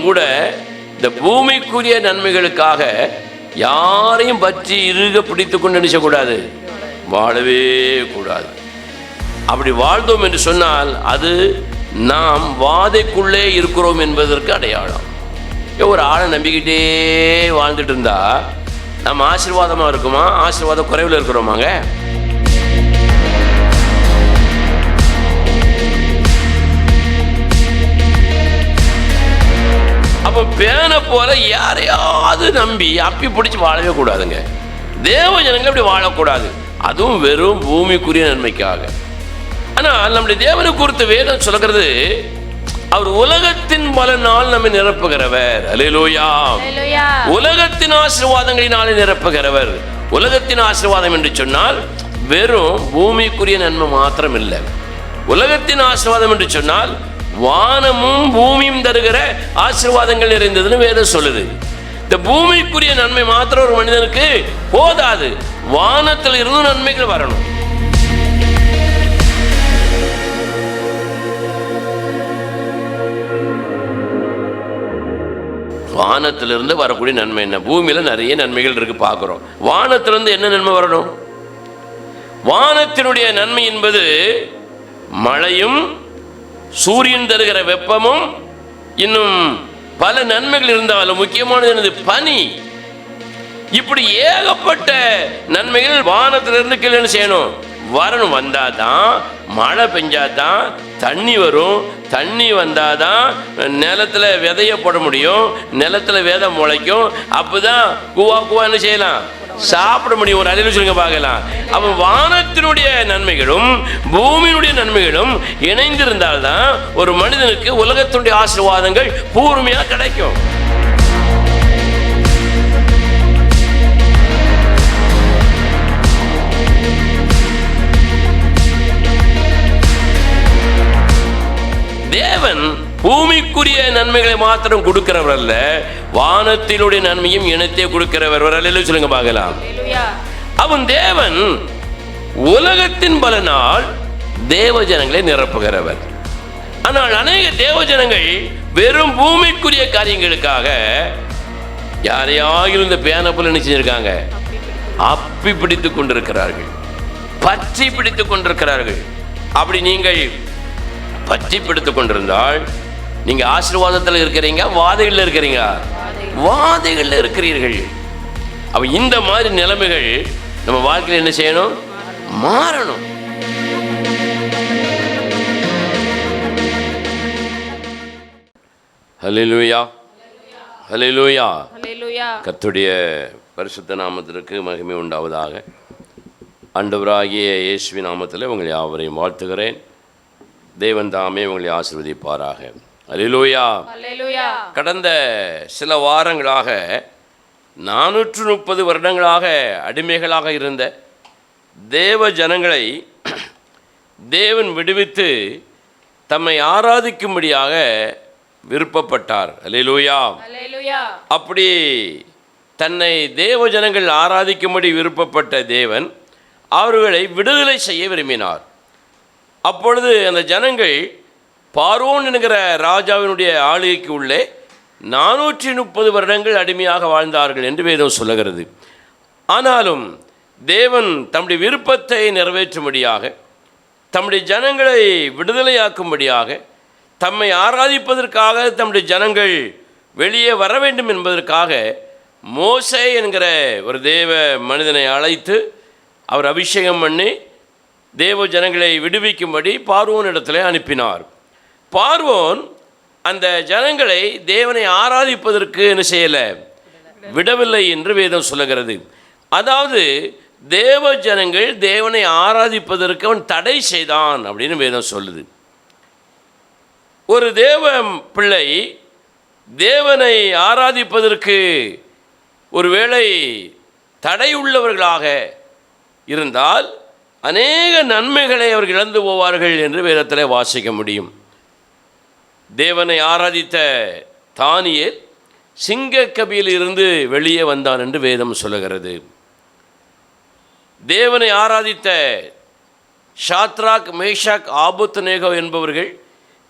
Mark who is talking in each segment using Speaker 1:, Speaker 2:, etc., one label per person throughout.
Speaker 1: கூட இந்த பூமிக்குரிய நன்மைகளுக்காக யாரையும் பற்றி இறுக பிடித்து கொண்டு நினைச்சக்கூடாது, வாழவே கூடாது. அப்படி வாழ்ந்தோம் என்று சொன்னால் அது நாம் வாதைக்குள்ளே இருக்கிறோம் என்பதற்கு அடையாளம். ஒரு ஆளை நம்பிக்கிட்டே வாழ்ந்துட்டு இருந்தா நம்ம ஆசீர்வாதமாக இருக்குமா, ஆசீர்வாத குறைவில் இருக்கிறோமாங்க? அப்போ பேனை போல யாரையாவது நம்பி அப்பி பிடிச்சி வாழவே கூடாதுங்க. தேவ ஜனங்கள் அப்படி வாழக்கூடாது, அதுவும் வெறும் பூமிக்குரிய நன்மைக்காக. ஆனால் நம்முடைய தேவனை குறித்து வேதம் சொல்கிறது, அவர் உலகத்தின் பலனால் நம்மை நிரப்புகிறவர். அல்லேலூயா. உலகத்தின் ஆசீர்வாதங்களினாலே நிரப்புகிறவர். உலகத்தின் ஆசீர்வாதம் என்று சொன்னால் வெறும் பூமிக்குரிய நன்மை மாத்திரம் இல்லை. உலகத்தின் ஆசீர்வாதம் என்று சொன்னால் வானமும் பூமியும் தருகிற ஆசீர்வாதங்கள் நிறைந்ததுன்னு வேதம் சொல்லுது. இந்த பூமிக்குரிய நன்மை மாத்திரம் ஒரு மனிதனுக்கு போதாது, வானத்தில் இருந்து நன்மைகள் வரணும். வானத்திலிருந்து வரக்கூடிய நன்மை என்ன? பூமியில நிறைய நன்மைகள் இருக்கு, பார்க்கிறோம். வானத்திலிருந்து என்ன நன்மை வரணும்? வானத்தினுடைய நன்மை என்பது மழையும் சூரியன் தருகிற வெப்பமும் இன்னும் பல நன்மைகள் இருந்தாலும் முக்கியமானது என்னது? பனி. இப்படி ஏகப்பட்ட நன்மைகள் வானத்திலிருந்து கீழே செய்யணும், வரணும். வந்தாதான் மழை பெஞ்சாதான் தண்ணி வரும், தண்ணி வந்தாதான் நிலத்துல விதைய போட முடியும், நிலத்துல விதை முளைக்கும். அப்பதான் கூவா கூவா என்ன செய்யலாம், சாப்பிட முடியும். ஒரு அழிவு சொல்லுங்க பார்க்கலாம். அப்ப வானத்தினுடைய நன்மைகளும் பூமியினுடைய நன்மைகளும் இணைந்திருந்தால்தான் ஒரு மனிதனுக்கு உலகத்தினுடைய ஆசீர்வாதங்கள் பூர்மையா கிடைக்கும். தேவன் பூமிக்குரிய நன்மைகளை மாத்திரம் கொடுக்கிறவர் அல்ல, வானத்தினுடைய நன்மையும் இணைத்தே கொடுக்கிறவர். சொல்லுங்க பார்க்கலாம். அவன் தேவன் உலகத்தின் பலனால் தேவ ஜனங்களை நிரப்புகிறவர். ஆனால் அநேக தேவ ஜனங்கள் வெறும் பூமிக்குரிய காரியங்களுக்காக யாரையாக இந்த பேனை போல என்ன செஞ்சிருக்காங்க, அப்பி பிடித்துக் கொண்டிருக்கிறார்கள், பற்றி பிடித்துக் கொண்டிருக்கிறார்கள். அப்படி நீங்கள் பற்றி பிடித்துக் கொண்டிருந்தால் நீங்க ஆசீர்வாதத்தில் இருக்கிறீங்க, வாதைகள் இருக்கிறீங்க, வாதைகள் இருக்கிறீர்கள். அப்ப இந்த மாதிரி நிலைமைகள் நம்ம வாழ்க்கையில் என்ன செய்யணும், மாறணும். ஹல்லேலூயா, ஹல்லேலூயா. கர்த்தருடைய பரிசுத்த நாமத்திற்கு மகிமை உண்டாவதாக. ஆண்டவராகிய இயேசுவின் நாமத்தில் உங்களை யாவரையும் வாழ்த்துகிறேன். தேவன் தாமே உங்களை ஆசீர்வதிப்பாராக. அல்லேலூயா. கடந்த சில வாரங்களாக 430 வருடங்களாக அடிமைகளாக இருந்த தேவ ஜனங்களை தேவன் விடுவித்து தம்மை ஆராதிக்கும்படியாக விருப்பப்பட்டார். அல்லேலூயா. அப்படி தன்னை தேவ ஜனங்கள் ஆராதிக்கும்படி விருப்பப்பட்ட தேவன் அவர்களை விடுதலை செய்ய விரும்பினார். அப்பொழுது அந்த ஜனங்கள் பார்வோன் என்கிற ராஜாவினுடைய ஆளுகைக்கு உள்ளே 430 வருடங்கள் அடிமையாக வாழ்ந்தார்கள் என்று வேதம் சொல்லுகிறது. ஆனாலும் தேவன் தம்முடைய விருப்பத்தை நிறைவேற்றும்படியாக, தம்முடைய ஜனங்களை விடுதலையாக்கும்படியாக, தம்மை ஆராதிப்பதற்காக தம்முடைய ஜனங்கள் வெளியே வர வேண்டும் என்பதற்காக மோசே என்கிற ஒரு தேவ மனிதனை அழைத்து அவர் அபிஷேகம் பண்ணி தேவ ஜனங்களை விடுவிக்கும்படி பார்வோன் இடத்துல அனுப்பினார். பார்வோன் அந்த ஜனங்களை தேவனை ஆராதிப்பதற்கு என்ன செய்யலை, விடவில்லை என்று வேதம் சொல்லுகிறது. அதாவது தேவ ஜனங்கள் தேவனை ஆராதிப்பதற்கு அவன் தடை செய்தான் அப்படின்னு வேதம் சொல்லுது. ஒரு தேவ பிள்ளை தேவனை ஆராதிப்பதற்கு ஒருவேளை தடை உள்ளவர்களாக இருந்தால் அநேக நன்மைகளை அவர்கள் இழந்து போவார்கள் என்று வேதத்தில் வாசிக்க முடியும். தேவனை ஆராதித்த தானியேல் சிங்கக்கபியில் இருந்து வெளியே வந்தான் என்று வேதம் சொல்லுகிறது. தேவனை ஆராதித்த ஷாத்ராக், மேஷாக், ஆபத்நேகோ என்பவர்கள்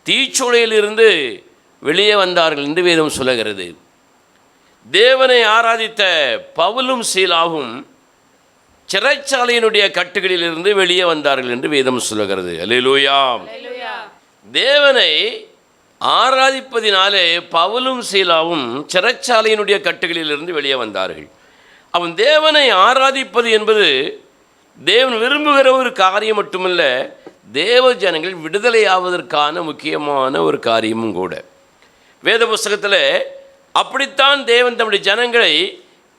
Speaker 1: தீச்சூளையில் இருந்து வெளியே வந்தார்கள் என்று வேதம் சொல்லுகிறது. தேவனை ஆராதித்த பவுலும் சீலாவும் சிறைச்சாலையினுடைய கட்டுகளிலிருந்து வெளியே வந்தார்கள் என்று வேதம் சொல்லுகிறது. அல்லேலூயா. தேவனை ஆராதிப்பதினாலே பவுலும் சீலாவும் சிறைச்சாலையினுடைய கட்டுகளிலிருந்து வெளியே வந்தார்கள். அவன் தேவனை ஆராதிப்பது என்பது தேவன் விரும்புகிற ஒரு காரியம் மட்டுமல்ல, தேவ ஜனங்கள் விடுதலை ஆவதற்கான முக்கியமான ஒரு காரியமும் கூட. வேத புஸ்தகத்தில் அப்படித்தான் தேவன் தம்முடைய ஜனங்களை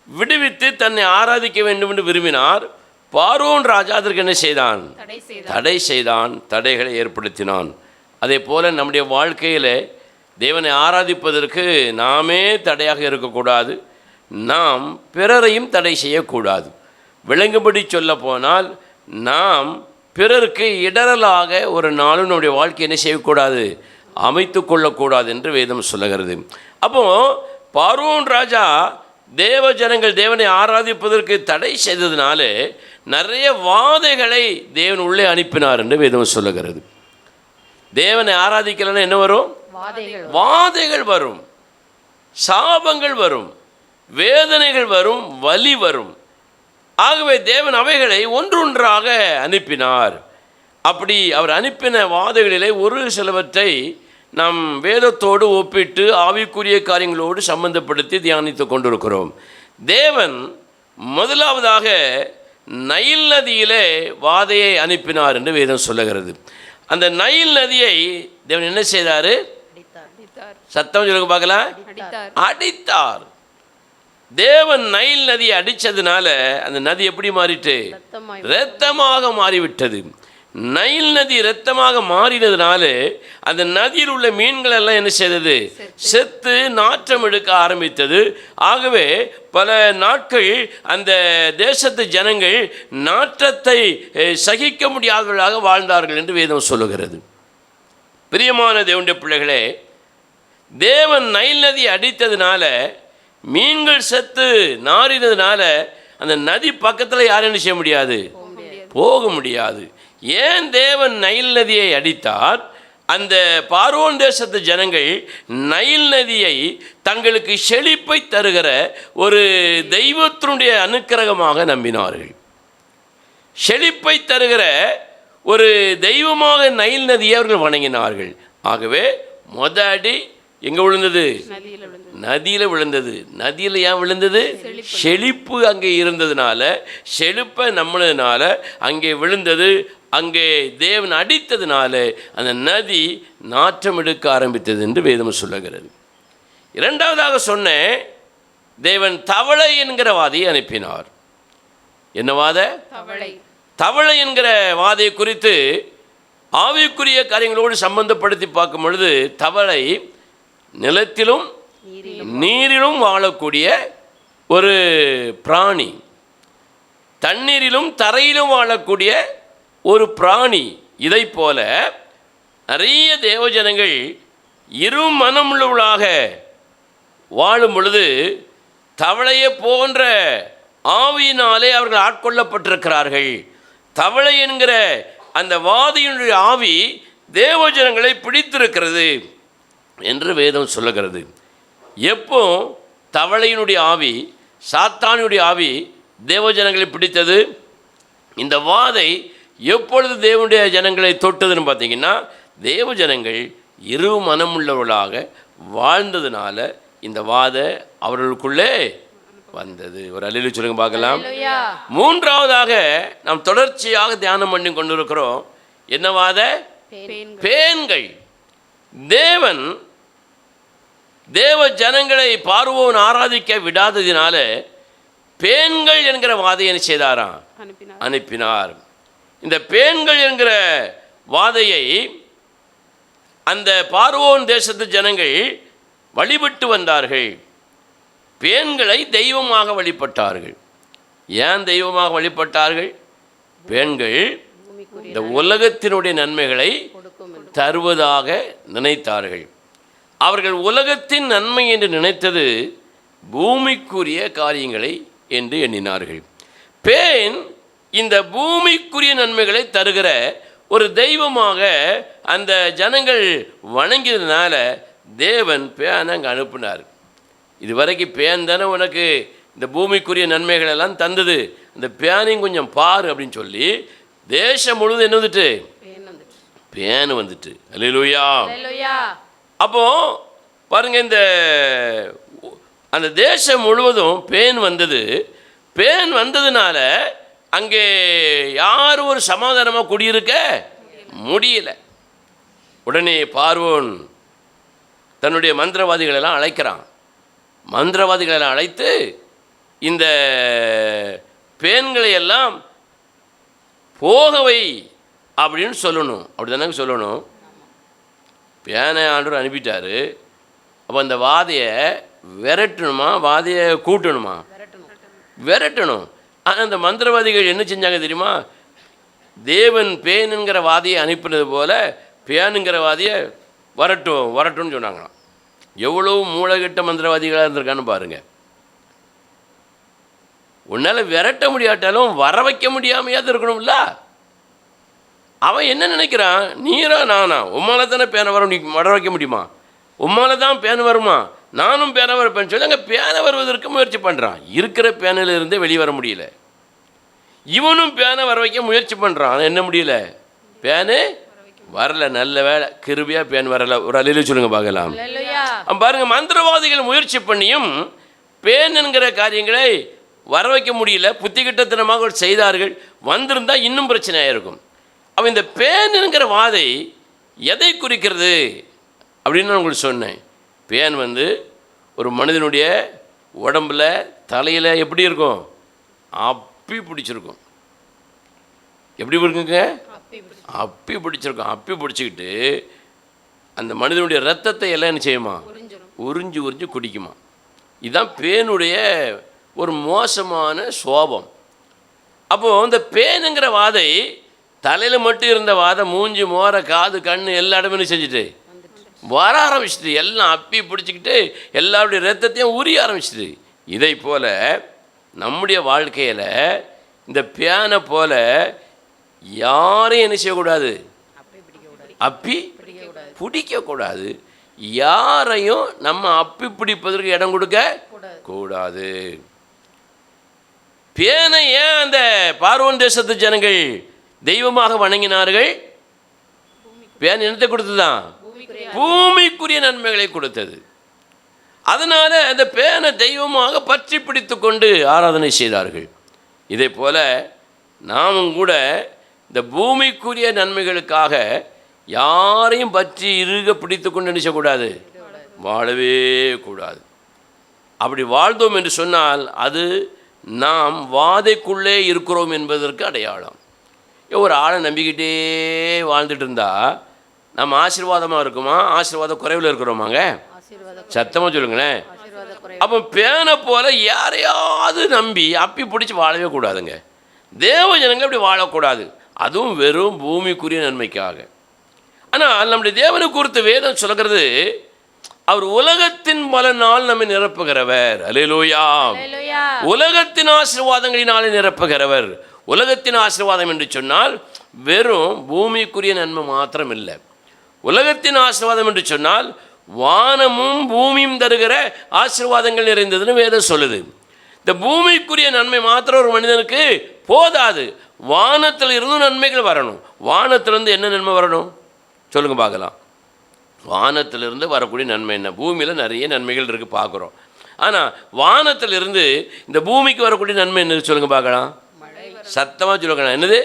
Speaker 1: விடுவித்து தன்னை ஆராதிக்க வேண்டும் என்று விரும்பினார். பார்வோன் ராஜா அதற்கு என்ன செய்தான்? தடை செய்தான், தடைகளை ஏற்படுத்தினான். அதே போல் நம்முடைய வாழ்க்கையில் தேவனை ஆராதிப்பதற்கு நாமே தடையாக இருக்கக்கூடாது, நாம் பிறரையும் தடை செய்யக்கூடாது. விளங்கும்படி சொல்ல போனால் நாம் பிறருக்கு இடரலாக ஒரு நாளும் நம்முடைய வாழ்க்கை என்ன செய்யக்கூடாது? அமைத்து கொள்ளக்கூடாது என்று வேதம் சொல்லுகிறது. அப்போது பார்வோன் ராஜா தேவ ஜனங்கள் தேவனை ஆராதிப்பதற்கு தடை செய்ததினால நிறைய வாதைகளை தேவன் உள்ளே அனுப்பினார் என்று வேதம் சொல்லுகிறது. தேவனை ஆராதிக்கலன்னா என்ன வரும்? வாதைகள் வரும், சாபங்கள் வரும், வேதனைகள் வரும், வலி வரும். ஆகவே தேவன் அவைகளை ஒன்றொன்றாக அனுப்பினார். அப்படி அவர் அனுப்பின வாதைகளிலே ஒரு சிலவற்றை நாம் வேதத்தோடு ஒப்பிட்டு ஆவிக்குரிய காரியங்களோடு சம்பந்தப்படுத்தி தியானித்து கொண்டிருக்கிறோம். தேவன் முதலாவதாக நைல் நதியிலே வாதையை அனுப்பினார் என்று வேதம் சொல்லுகிறது. அந்த நைல் நதியை தேவன் என்ன செய்தார்? சத்தம் சொல்லுங்க பார்க்கலாம். அடித்தார். தேவன் நைல் நதியை அடித்ததுனால அந்த நதி எப்படி மாறிட்டு? இரத்தமாக மாறிவிட்டது. நைல் நதி இரத்தமாக மாறினதுனால அந்த நதியில் உள்ள மீன்கள் எல்லாம் என்ன செய்தது? செத்து நாற்றம் எடுக்க ஆரம்பித்தது. ஆகவே பல நாட்கள் அந்த தேசத்து ஜனங்கள் நாற்றத்தை சகிக்க முடியாதவர்களாக வாழ்ந்தார்கள் என்று வேதம் சொல்லுகிறது. பிரியமான தேவனுடைய பிள்ளைகளே, தேவன் நைல் நதியை அடித்ததுனால மீன்கள் செத்து நாறினதுனால அந்த நதி பக்கத்தில் யாரும் என்ன செய்ய முடியாது? போக முடியாது. ஏன் தேவன் நைல் நதியை அடித்தார்? அந்த பார்வோன் தேசத்து ஜனங்கள் நைல் நதியை தங்களுக்கு செழிப்பை தருகிற ஒரு தெய்வத்தினுடைய அனுக்கிரகமாக நம்பினார்கள். செழிப்பை தருகிற ஒரு தெய்வமாக நைல் நதியை அவர்கள் வணங்கினார்கள். ஆகவே அடி எங்கே விழுந்தது? நதியில் விழுந்தது. நதியில் ஏன் விழுந்தது? செழிப்பு அங்கே இருந்ததுனால, செழிப்பை நம்மளதுனால அங்கே விழுந்தது. அங்கே தேவன் அடித்ததுனால அந்த நதி நாற்றம் எடுக்க ஆரம்பித்தது என்று வேதம் சொல்லுகிறது. இரண்டாவதாக சொன்ன தேவன் தவளை என்கிற வாதையை அனுப்பினார். என்ன வாதை? தவளை என்கிற வாதையை குறித்து ஆவிக்குரிய காரியங்களோடு சம்பந்தப்படுத்தி பார்க்கும் பொழுது, தவளை நிலத்திலும் நீரிலும் வாழக்கூடிய ஒரு பிராணி, தண்ணீரிலும் தரையிலும் வாழக்கூடிய ஒரு பிராணி. இதை போல நிறைய தேவஜனங்கள் இரு மனமுள்ளவர்களாக வாழும் பொழுது தவளையை போன்ற ஆவியினாலே அவர்கள் ஆட்கொள்ளப்பட்டிருக்கிறார்கள். தவளை என்கிற அந்த வாதியினுடைய ஆவி தேவஜனங்களை பிடித்திருக்கிறது என்று வேதம் சொல்லுகிறது. எப்போ தவளையினுடைய ஆவி, சாத்தானுடைய ஆவி தேவஜனங்களை பிடித்தது? இந்த வாதை எப்பொழுது தேவனுடைய ஜனங்களை தொட்டதுன்னு பார்த்தீங்கன்னா, தேவஜனங்கள் இரு மனமுள்ளவர்களாக வாழ்ந்ததுனால இந்த வாதை அவர்களுக்குள்ளே வந்தது. ஒரு அல்லேலூயா சொல்லுங்க பார்க்கலாம். மூன்றாவதாக நாம் தொடர்ச்சியாக தியானம் பண்ணி கொண்டிருக்கிறோம். என்ன வாதை? பேன்கள். தேவன் தேவ ஜனங்களை பார்வோன் ஆராதிக்க விடாததினால பேன்கள் என்கிற வாதையை செய்தாராம்? அனுப்பினார். இந்த பேன்கள் என்கிற வாதையை அந்த பார்வோன் தேசத்து ஜனங்கள் வழிபட்டு வந்தார்கள். பேன்களை தெய்வமாக வழிபட்டார்கள். ஏன் தெய்வமாக வழிபட்டார்கள்? பேன்கள் இந்த உலகத்தினுடைய நன்மைகளை தருவதாக நினைத்தார்கள். அவர்கள் உலகத்தின் நன்மை என்று நினைத்தது பூமிக்குரிய காரியங்களை என்று எண்ணினார்கள். பேன் இந்த பூமிக்குரிய நன்மைகளை தருகிற ஒரு தெய்வமாக அந்த ஜனங்கள் வணங்கியதுனால தேவன் பேனை அங்கே அனுப்புனார். இது வரைக்கும் பேன் தானே உனக்கு இந்த பூமிக்குரிய நன்மைகள் எல்லாம் தந்தது, இந்த பேனையும் கொஞ்சம் பாரு அப்படின்னு சொல்லி தேசம் முழுவதும் என்ன வந்துட்டு பேன் வந்துட்டு. அல்லேலூயா. அப்போ பாருங்க, இந்த அந்த தேசம் முழுவதும் பேன் வந்தது. பேன் வந்ததுனால அங்கே யாரும் ஒரு சமாதானமாக குடியிருக்க முடியல. உடனே பார்வோன் தன்னுடைய மந்திரவாதிகளெல்லாம் அழைக்கிறான். மந்திரவாதிகளெல்லாம் அழைத்து இந்த பேன்களை எல்லாம் போகவை அப்படின்னு சொல்லணும். அப்படி தானே சொல்லணும். பேனை ஆண்டவர் அனுப்பிட்டார். அப்போ அந்த வாதையை விரட்டணுமா, வாதையை கூட்டணுமா? விரட்டணும். ஆனால் அந்த மந்திரவாதிகள் என்ன செஞ்சாங்க தெரியுமா? தேவன் பேனுங்கிற வாதியை அனுப்பினது போல பேனுங்கிற வாதியை வரட்டும்னு சொன்னாங்களாம். எவ்வளவு மூளைகட்ட மந்திரவாதிகளாக இருந்திருக்கான்னு பாருங்கள். உன்னால் விரட்ட முடியாட்டாலும் வர வைக்க முடியாமையாவது இருக்கணும்ல. அவன் என்ன நினைக்கிறான்? நீரா நானா? உம்மால தானே பேனை வரும், நீ வர வைக்க முடியுமா? உம்மால தான் பேன் வருமா? நானும் பேனை வரப்பேன்னு சொல்லி அங்கே பேனை வருவதற்கு முயற்சி பண்ணுறான். இருக்கிற பேனிலிருந்தே வெளியே வர முடியல. இவனும் பேனை வர வைக்க முயற்சி பண்ணுறான். ஆனால் என்ன முடியல, பேனு வரல. நல்ல வேலை, கிருபியாக பேன் வரல. ஒரு அலையில சொல்லுங்க பார்க்கலாம். பாருங்க, மந்திரவாதிகள் முயற்சி பண்ணியும் பேன் என்கிற காரியங்களை வர வைக்க முடியல. புத்திகிட்டத்தனமாக செய்தார்கள். வந்திருந்தால் இன்னும் பிரச்சனையாக இருக்கும். அவன் இந்த பேன் என்கிற வாதை எதை குறிக்கிறது அப்படின்னு நான் உங்களுக்கு சொன்னேன். பேன் வந்து ஒரு மனிதனுடைய உடம்புல தலையில் எப்படி இருக்கும்? அப்பி பிடிச்சிருக்கும். எப்படி இருக்குங்க? அப்பி பிடிச்சிருக்கும். அப்பி பிடிச்சிக்கிட்டு அந்த மனிதனுடைய ரத்தத்தை எல்லாம் என்ன செய்யுமா? உறிஞ்சு குடிக்குமா. இதுதான் பேனுடைய ஒரு மோசமான சோபம். அப்போது இந்த பேனுங்கிற வாதை தலையில் மட்டும் இருந்த வாதை மூஞ்சி மோர காது கண் எல்லா இடமே செஞ்சுட்டு வர ஆரம்பிச்சிட்டு எல்லாம் அப்பி பிடிச்சிக்கிட்டு எல்லாருடைய ரத்தத்தையும் உரிய ஆரம்பிச்சிட்டு. இதை போல் நம்முடைய வாழ்க்கையில் இந்த பேனை போல் யாரையும் என்ன செய்யக்கூடாது? அப்பி பிடிக்கக்கூடாது. யாரையும் நம்ம அப்பி பிடிப்பதற்கு இடம் கொடுக்க கூடாது. பேனை ஏன் அந்த பார்வோன் தேசத்து ஜனங்கள் தெய்வமாக வணங்கினார்கள்? பேன் என்னத்தை கொடுத்ததுதான்? பூமிக்குரிய நன்மைகளை கொடுத்தது. அதனால அந்த பேனை தெய்வமாக பற்றி பிடித்து கொண்டு ஆராதனை செய்தார்கள். இதே போல நாமும் கூட இந்த பூமிக்குரிய நன்மைகளுக்காக யாரையும் பற்றி இறுக பிடித்து கொண்டு நினைச்சக்கூடாது, வாழவே கூடாது. அப்படி வாழ்ந்தோம் என்று சொன்னால் அது நாம் வாதைக்குள்ளே இருக்கிறோம் என்பதற்கு அடையாளம். ஒரு ஆளை நம்பிக்கிட்டே வாழ்ந்துட்டு இருந்தால் நம்ம ஆசீர்வாதமாக இருக்குமா, ஆசீர்வாத குறைவில் இருக்கிறோமாங்க? சத்தமாக சொல்லுங்களேன். அப்போ பேனை போல யாரையாவது நம்பி அப்பி பிடிச்சி வாழவே கூடாதுங்க. தேவ ஜனங்கள் அப்படி வாழக்கூடாது. அதுவும் வெறும் பூமிக்குரிய நன்மைக்காக. ஆனால் நம்முடைய தேவனை குறித்து வேதம் சொல்கிறது, அவர் உலகத்தின் பலனால் நம்மை நிரப்புகிறவர். அல்லேலூயா. உலகத்தின் ஆசீர்வாதங்களினாலே நிரப்புகிறவர். உலகத்தின் ஆசீர்வாதம் என்று சொன்னால் வெறும் பூமிக்குரிய நன்மை மாத்திரம் இல்லை. உலகத்தின் ஆசீர்வாதம் என்று சொன்னால் வானமும் பூமியும் தருகிற ஆசீர்வாதங்கள் நிறைந்ததுன்னு வேதம் சொல்லுது. இந்த பூமிக்குரிய நன்மை மாத்திரம் ஒரு மனிதனுக்கு போதாது. வானத்தில் இருந்தும் நன்மைகள் வரணும். வானத்திலிருந்து என்ன நன்மை வரணும் சொல்லுங்க பார்க்கலாம். வானத்திலிருந்து வரக்கூடிய நன்மை என்ன? பூமியில் நிறைய நன்மைகள் இருக்குது பார்க்குறோம். ஆனால் வானத்திலிருந்து இந்த பூமிக்கு வரக்கூடிய நன்மை என்னது சொல்லுங்க பார்க்கலாம். சத்தமாக சொல்லுங்க. என்னது?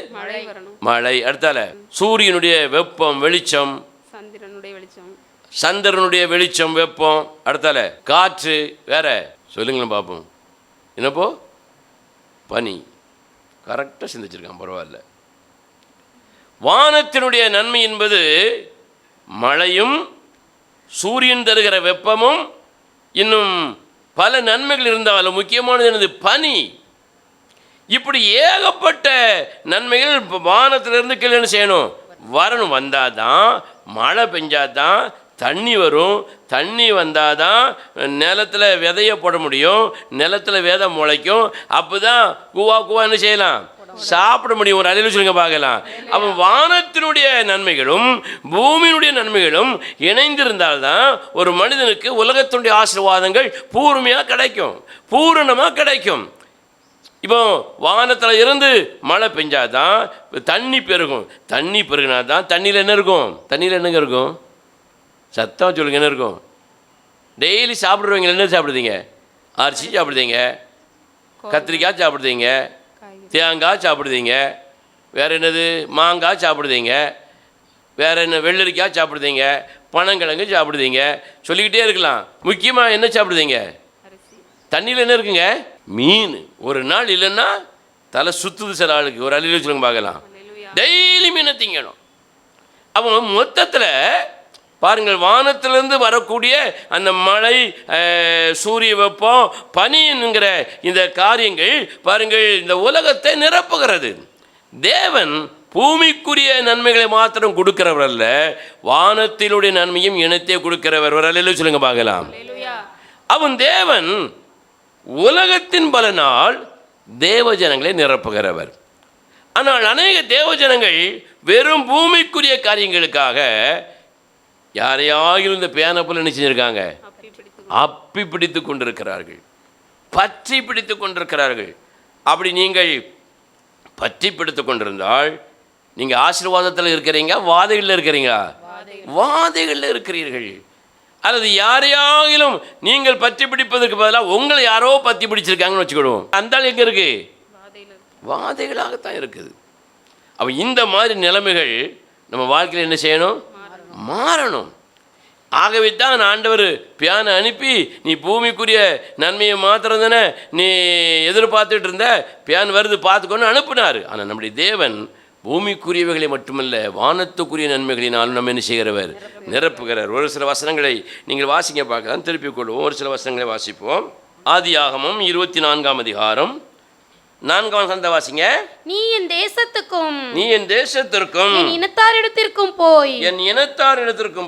Speaker 1: மழை. அடுத்தால சூரியனுடைய வெப்பம் வெளிச்சம், சந்திரனுடைய வெளிச்சம் வெப்பம். அடுத்தால காற்று. வேற சொல்லுங்களேன் பார்ப்போம். என்னப்போ? பனி. கரெக்டாக சிந்திச்சிருக்கான், பரவாயில்ல. வானத்தினுடைய நன்மை என்பது மழையும் சூரியன் தருகிற வெப்பமும் இன்னும் பல நன்மைகள் இருந்தாலும் முக்கியமானது என்னது? பனி. இப்படி ஏகப்பட்ட நன்மைகள் இப்போ வானத்திலிருந்து கீழே என்ன செய்யணும்? வரணும். வந்தால் தான் மழை பெஞ்சாதான் தண்ணி வரும். தண்ணி வந்தால் தான் நிலத்தில் விதைய போட முடியும். நிலத்தில் விதை முளைக்கும். அப்போ தான் கூவா என்ன செய்யலாம்? சாப்பிட முடியும். ஒரு அல்லேலூயா சொல்லுங்க பார்க்கலாம். அப்போ வானத்தினுடைய நன்மைகளும் பூமியினுடைய நன்மைகளும் இணைந்திருந்தால்தான் ஒரு மனிதனுக்கு உலகத்தினுடைய ஆசீர்வாதங்கள் பூர்மையாக கிடைக்கும், பூரணமாக கிடைக்கும். இப்போ வானத்தில் இருந்து மழை பெஞ்சாதான் தண்ணி பெருகும். தண்ணி பெருகினா தான் தண்ணியில் என்ன இருக்கும்? தண்ணியில் என்னங்க இருக்கும்? சத்தம் சொல்லுங்க, என்ன இருக்கும்? டெய்லி சாப்பிட்றவங்க என்ன சாப்பிடுதீங்க? அரிசி சாப்பிடுதீங்க, கத்திரிக்காய் சாப்பிடுதீங்க, தேங்காய் சாப்பிடுதீங்க, வேறு என்னது, மாங்காய் சாப்பிடுதீங்க, வேறு என்ன, வெள்ளரிக்காய் சாப்பிடுதீங்க, பனங்கிழங்கு சாப்பிடுதீங்க, சொல்லிக்கிட்டே இருக்கலாம். முக்கியமாக என்ன சாப்பிடுதீங்க? தண்ணியில் என்ன இருக்குங்க? மீன். ஒரு நாள் இல்லைன்னா தலை சுற்றுது சில ஆளுக்கு. ஒரு அல்லேலூயா சொல்லுங்க பார்க்கலாம். டெய்லி மீனை திங்கணும். அவங்க மொத்தத்தில் பாருங்கள், வானத்திலிருந்து வரக்கூடிய அந்த மழை, சூரிய வெப்பம், பனி என்கிற இந்த காரியங்கள் பாருங்கள் இந்த உலகத்தை நிரப்புகிறது. தேவன் பூமிக்குரிய நன்மைகளை மாத்திரம் கொடுக்கிறவர் அல்ல, வானத்தினுடைய நன்மையும் இனத்தை கொடுக்கிறவர். ஒரு அல்லேலூயா சொல்லுங்க பார்க்கலாம். அவன் தேவன் உலகத்தின் பலனால் தேவ ஜனங்களை நிரப்புகிறவர். ஆனால் அநேக தேவ ஜனங்கள் வெறும் பூமிக்குரிய காரியங்களுக்காக யாரையாகிலும் இந்த பேனை போல என்ன செஞ்சிருக்காங்க? அப்பி பிடித்து கொண்டிருக்கிறார்கள், பற்றி பிடித்து கொண்டிருக்கிறார்கள். அப்படி நீங்கள் பற்றி பிடித்து கொண்டிருந்தால் நீங்கள் ஆசீர்வாதத்தில் இருக்கிறீங்க, வாதைகளில் இருக்கிறீங்களா? வாதைகளில் இருக்கிறீர்கள். அல்லது யாரையாகிலும் நீங்கள் பற்றி பிடிப்பதற்கு பதிலாக உங்களை யாரோ பற்றி பிடிச்சிருக்காங்கன்னு வச்சுக்கிடுவோம். அந்த எங்கே இருக்கு? வாதைகளாகத்தான் இருக்குது. அப்போ இந்த மாதிரி நிலைமைகள் நம்ம வாழ்க்கையில் என்ன செய்யணும்? மாறணும். ஆகவே தான் ஆண்டவர் பியானை அனுப்பி நீ பூமிக்குரிய நன்மையை மாத்திரம் தானே நீ எதிர்பார்த்துட்டு இருந்த, பியான் வருது பார்த்துக்கொண்டு அனுப்புனார். ஆனால் நம்முடைய தேவன் பூமிக்குரியவைகளை மட்டுமல்ல வானத்துக்குரிய நன்மைகளினாலும் நம்ம என்ன செய்கிறவர்? நிரப்புகிறார். ஒரு சில வசனங்களை நீங்கள் வாசிக்க பார்க்கலாம், திருப்பிக் கொள்வோம். ஒரு சில வசனங்களை வாசிப்போம். ஆதியாகமம் 24ஆம் அதிகாரம் 4ஆம் வசனத்தை வாசிங்க.
Speaker 2: நீ என் தேசத்துக்கும் என் இனத்தாரிடத்திற்கும்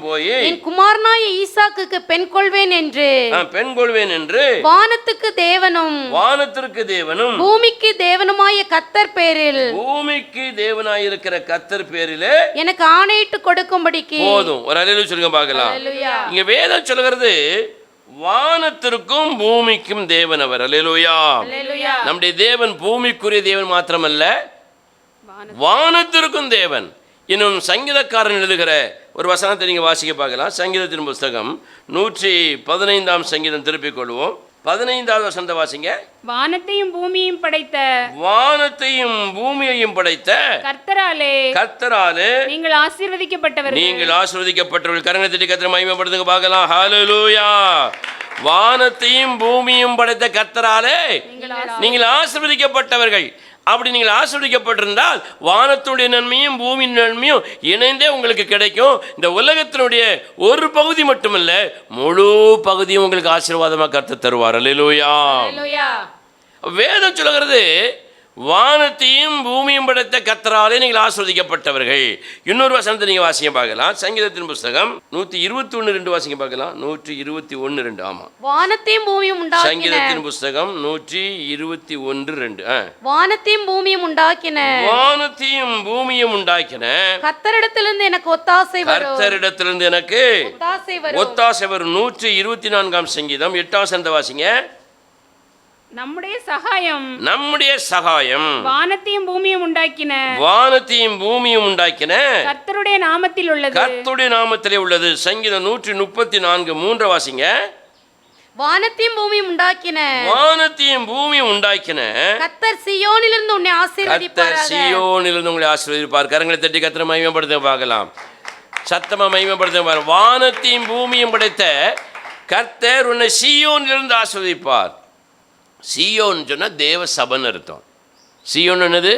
Speaker 2: போய்
Speaker 1: என்
Speaker 2: குமாரனாய ஈசாக்குக்கு பெண் கொள்வேன் என்று வானத்திற்கு தேவனும் பூமிக்கு தேவனுமாய கர்த்தர் பேரில் எனக்கு ஆணையிட்டு கொடுக்கும்படிக்கு.
Speaker 1: போதும். ஒரு அல்லேலூயா சொல்லுங்க பார்க்கலாம். இங்க வேதம் சொல்கிறது வானத்திற்கும் பூமிக்கும் தேவன் அவர். அல்லேலூயா. நம்முடைய தேவன் பூமிக்குரிய தேவன் மாத்திரமல்ல, வானத்திற்கும் தேவன். இன்னும் சங்கீதக்காரன் எழுதுகிற ஒரு வசனத்தை நீங்க வாசிக்க பார்க்கலாம். சங்கீதத்தின் புஸ்தகம் 115ஆம் சங்கீதம் திருப்பிக் கொள்வோம். 15வது வசனத்தை வாசிங்க.
Speaker 2: வானத்தையும் பூமியையும் படைத்த கர்த்தராலே நீங்கள் ஆசீர்வதிக்கப்பட்டவர்கள். கரங்களை தட்டி கர்த்தரை மகிமைப்படுத்துங்க பார்க்கலாம். ஹல்லேலூயா. வானத்தையும் பூமியும் படைத்த கர்த்தராலே நீங்கள் ஆசீர்வதிக்கப்பட்டவர்கள். அப்படி நீங்கள் ஆசீர்வதிக்கப்பட்டிருந்தால் வானத்துடைய நன்மையும் பூமியின் நன்மையும் இணைந்தே உங்களுக்கு கிடைக்கும். இந்த உலகத்தினுடைய ஒரு பகுதி மட்டுமல்ல, முழு பகுதியும் உங்களுக்கு ஆசீர்வாதமாக கர்த்தர் தருவார். அல்லேலூயா. வேதம் சொல்கிறது வானத்தையும் பூமியும் படைத்த கர்த்தராலே நீங்கள் ஆசீர்வதிக்கப்பட்டவர்கள். இன்னொரு வசனத்தை நீங்கள் வாசிக்க பார்க்கலாம். சங்கீதத்தின் புஸ்தகம் 121:2 வாசிக்க பார்க்கலாம். 121:2. ஆமாம். வானத்தையும் பூமியும் உண்டாக்கின.
Speaker 1: சங்கீதத்தின் புஸ்தகம் 121:2.
Speaker 2: வானத்தையும் பூமியும் உண்டாக்கின கர்த்தரிடத்திலிருந்து எனக்கு ஒத்தாசை வரும்.
Speaker 1: 124ஆம் சங்கீதம் 8ஆம் வசனத்தை வாசிங்க.
Speaker 2: நம்முடைய
Speaker 1: சகாயம்
Speaker 2: வானத்தையும் பூமியும் உண்டாக்கின கர்த்தருடைய நாமத்திலே உள்ளது. சங்கீதம் 134:3 வாசிங்க. வானத்தையும் பூமியும் உண்டாக்கின கர்த்தர் சீயோனிலிருந்து உன்னை ஆசீர்வதிப்பார். கரங்களை தட்டி கர்த்தரை மகிமைப்படுத்த பார்க்கலாம். சத்தமா மகிமைப்படுத்த. வானத்தையும் பூமியும் படைத்த கர்த்தர் உன்னை சீயோனிலிருந்து ஆசீர்வதிப்பார். சீயோன் சொன்னா தேவ சபைன்னு அர்த்தம். சீயோன் என்னது?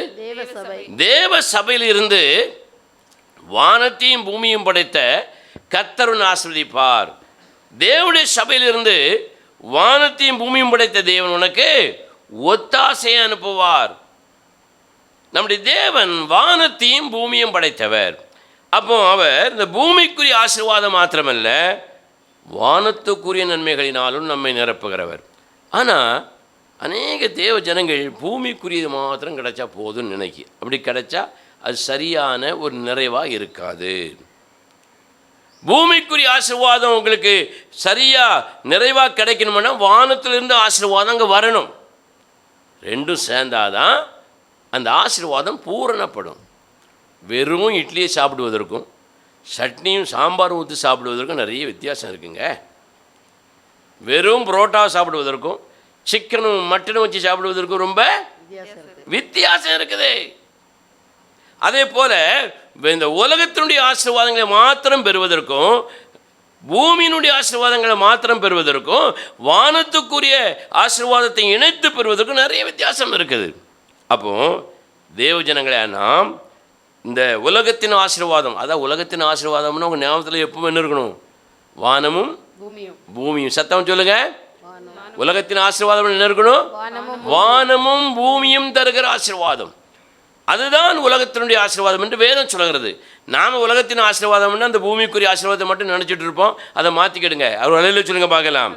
Speaker 2: தேவ சபையில் இருந்து வானத்தையும் பூமியும் படைத்த கர்த்தர் உன்னை ஆசீர்வதிப்பார். தேவனுடைய சபையிலிருந்து வானத்தையும் பூமியும் படைத்த தேவன் உனக்கு ஒத்தாசையை அனுப்புவார். நம்முடைய தேவன் வானத்தையும் பூமியும் படைத்தவர். அப்போ அவர் இந்த பூமிக்குரிய ஆசீர்வாதம் மாத்திரமல்ல, வானத்துக்குரிய நன்மைகளினாலும் நம்மை நிரப்புகிறவர். ஆனால் அநேக தேவ ஜனங்கள் பூமிக்குரியது மாத்திரம் கிடைச்சா போதும்னு நினைக்கி, அப்படி கிடைச்சா அது சரியான ஒரு நிறைவாக இருக்காது. பூமிக்குரிய ஆசீர்வாதம் உங்களுக்கு சரியாக நிறைவாக கிடைக்கணும்னா வானத்திலிருந்து ஆசீர்வாதம் அங்கே வரணும். ரெண்டும் சேர்ந்தாதான் அந்த ஆசீர்வாதம் பூரணப்படும். வெறும் இட்லியை சாப்பிடுவதற்கும் சட்னியும் சாம்பாரும் ஊற்றி சாப்பிடுவதற்கும் நிறைய வித்தியாசம் இருக்குங்க. வெறும் புரோட்டா சாப்பிடுவதற்கும் சிக்கனும் மட்டனும் வச்சு சாப்பிடுவதற்கும் ரொம்ப வித்தியாசம் இருக்குது. அதே போல் இந்த உலகத்தினுடைய ஆசீர்வாதங்களை மாத்திரம் பெறுவதற்கும் பூமியினுடைய ஆசீர்வாதங்களை மாத்திரம் பெறுவதற்கும் வானத்துக்குரிய ஆசீர்வாதத்தை இணைத்து பெறுவதற்கும் நிறைய வித்தியாசம் இருக்குது. அப்போது தேவ ஜனங்களே, நாம் இந்த உலகத்தின் ஆசீர்வாதம், அதான் உலகத்தின் ஆசீர்வாதம்னு உங்கள் ஞாபகத்தில் எப்பவும் என்ன இருக்கணும்? வானமும் பூமியும். சத்தம் சொல்லுங்க. உலகத்தின் ஆசீர்வாதம் என்ன இருக்கணும்? வானமும் பூமியும் தருகிற ஆசீர்வாதம். அதுதான் உலகத்தினுடைய ஆசீர்வாதம் என்று வேதம் சொல்கிறது. நாம் உலகத்தின் ஆசீர்வாதம்னா அந்த பூமிக்குரிய ஆசீர்வாதத்தை மட்டும் நினச்சிட்டு இருப்போம். அதை மாற்றிக்கிடுங்க. அவர் அலையில சொல்லுங்க பார்க்கலாம்.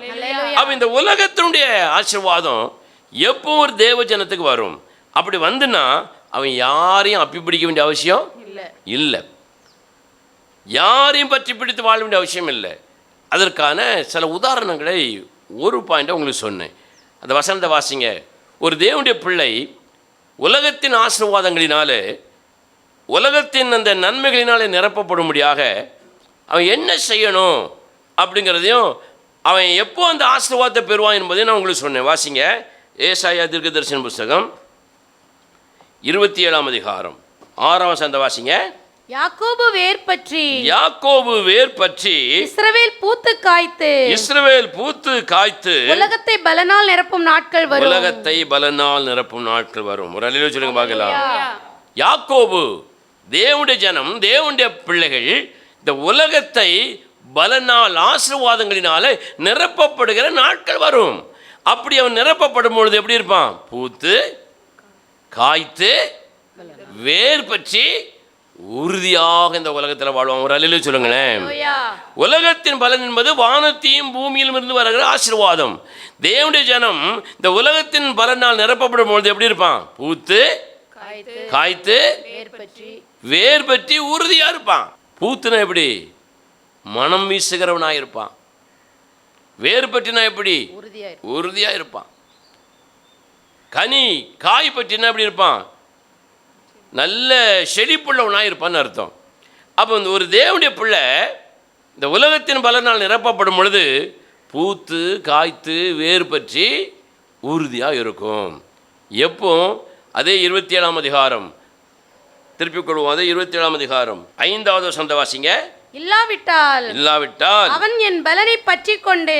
Speaker 2: அப்போ இந்த உலகத்தினுடைய ஆசீர்வாதம் எப்போ ஒரு தேவ ஜனத்துக்கு வரும். அப்படி வந்துன்னா அவன் யாரையும் அப்பி பிடிக்க வேண்டிய அவசியம் இல்லை, யாரையும் பற்றி பிடித்து வாழ வேண்டிய அவசியம் இல்லை. அதற்கான சில உதாரணங்களை ஒரு பாயிண்ட்டை உங்களுக்கு சொன்னேன். அந்த வசனத்தை வாசிங்க. ஒரு தேவனுடைய பிள்ளை உலகத்தின் ஆசீர்வாதங்களினாலே, உலகத்தின் அந்த நன்மைகளினாலே நிரப்பப்படும்படியாக அவன் என்ன செய்யணும் அப்படிங்கிறதையும், அவன் எப்போ அந்த ஆசீர்வாதத்தை பெறுவான் என்பதையும் நான் உங்களுக்கு சொன்னேன். வாசிங்க. ஏசாயா தீர்க்கதரிசன புஸ்தகம் 27ஆம் அதிகாரம் 6ஆம் வசனத்தை வாசிங்க.
Speaker 3: யாக்கோபு வேர் பற்றி இஸ்ரவேல் பூத்து காய்த்து
Speaker 2: உலகத்தை
Speaker 3: பலனால் நிரப்பும் நாட்கள்
Speaker 2: வரும். ஒரு அல்லேலூயா சொல்லுங்க பார்க்கலாம். யாக்கோபு தேவனுடைய ஜனம், தேவனுடைய பிள்ளைகள் இந்த உலகத்தை பலனால் ஆசீர்வாதங்களினால நிரப்பப்படுகிற நாட்கள் வரும். அப்படி அவன் நிரப்பப்படும் பொழுது எப்படி இருப்பான்? பூத்து காய்த்து வேர் பற்றி உறுதியாக இந்த உலகத்தில் வாழ்வான். ஒரு அல்லேலூயா சொல்லுங்களேன். உலகத்தின் பலன் என்பது வானத்தையும் பூமியிலும் இருந்து வருகிற ஆசீர்வாதம். தேவனுடைய ஜனம் இந்த உலகத்தின் பலனால் நிரப்பப்படும் பொழுது எப்படி இருப்பான்? பூத்து காய்த்து வேர் பற்றி உறுதியா இருப்பான். பூத்துனா எப்படி? மனம் வீசுகிறவனாக இருப்பான். வேர் பற்றினா எப்படி? உறுதியா இருப்பான். கனி காய் பற்றினா எப்படி இருப்பான்? நல்ல செழிப்புள்ளவனாக இருப்பான்னு அர்த்தம். அப்போ இந்த ஒரு தேவனுடைய பிள்ளை இந்த உலகத்தின் பலனால் நிரப்பப்படும் பொழுது பூத்து காய்த்து வேறு பற்றி உறுதியாக இருக்கும். எப்போ? அதே 27ஆம் அதிகாரம், திருப்பிக் கொள்வோம். அதே 27ஆம் அதிகாரம் 5வது வசனத்தை வாசிங்க.
Speaker 3: இல்லாவிட்டால் அவன் என் பலனை பற்றி கொண்டு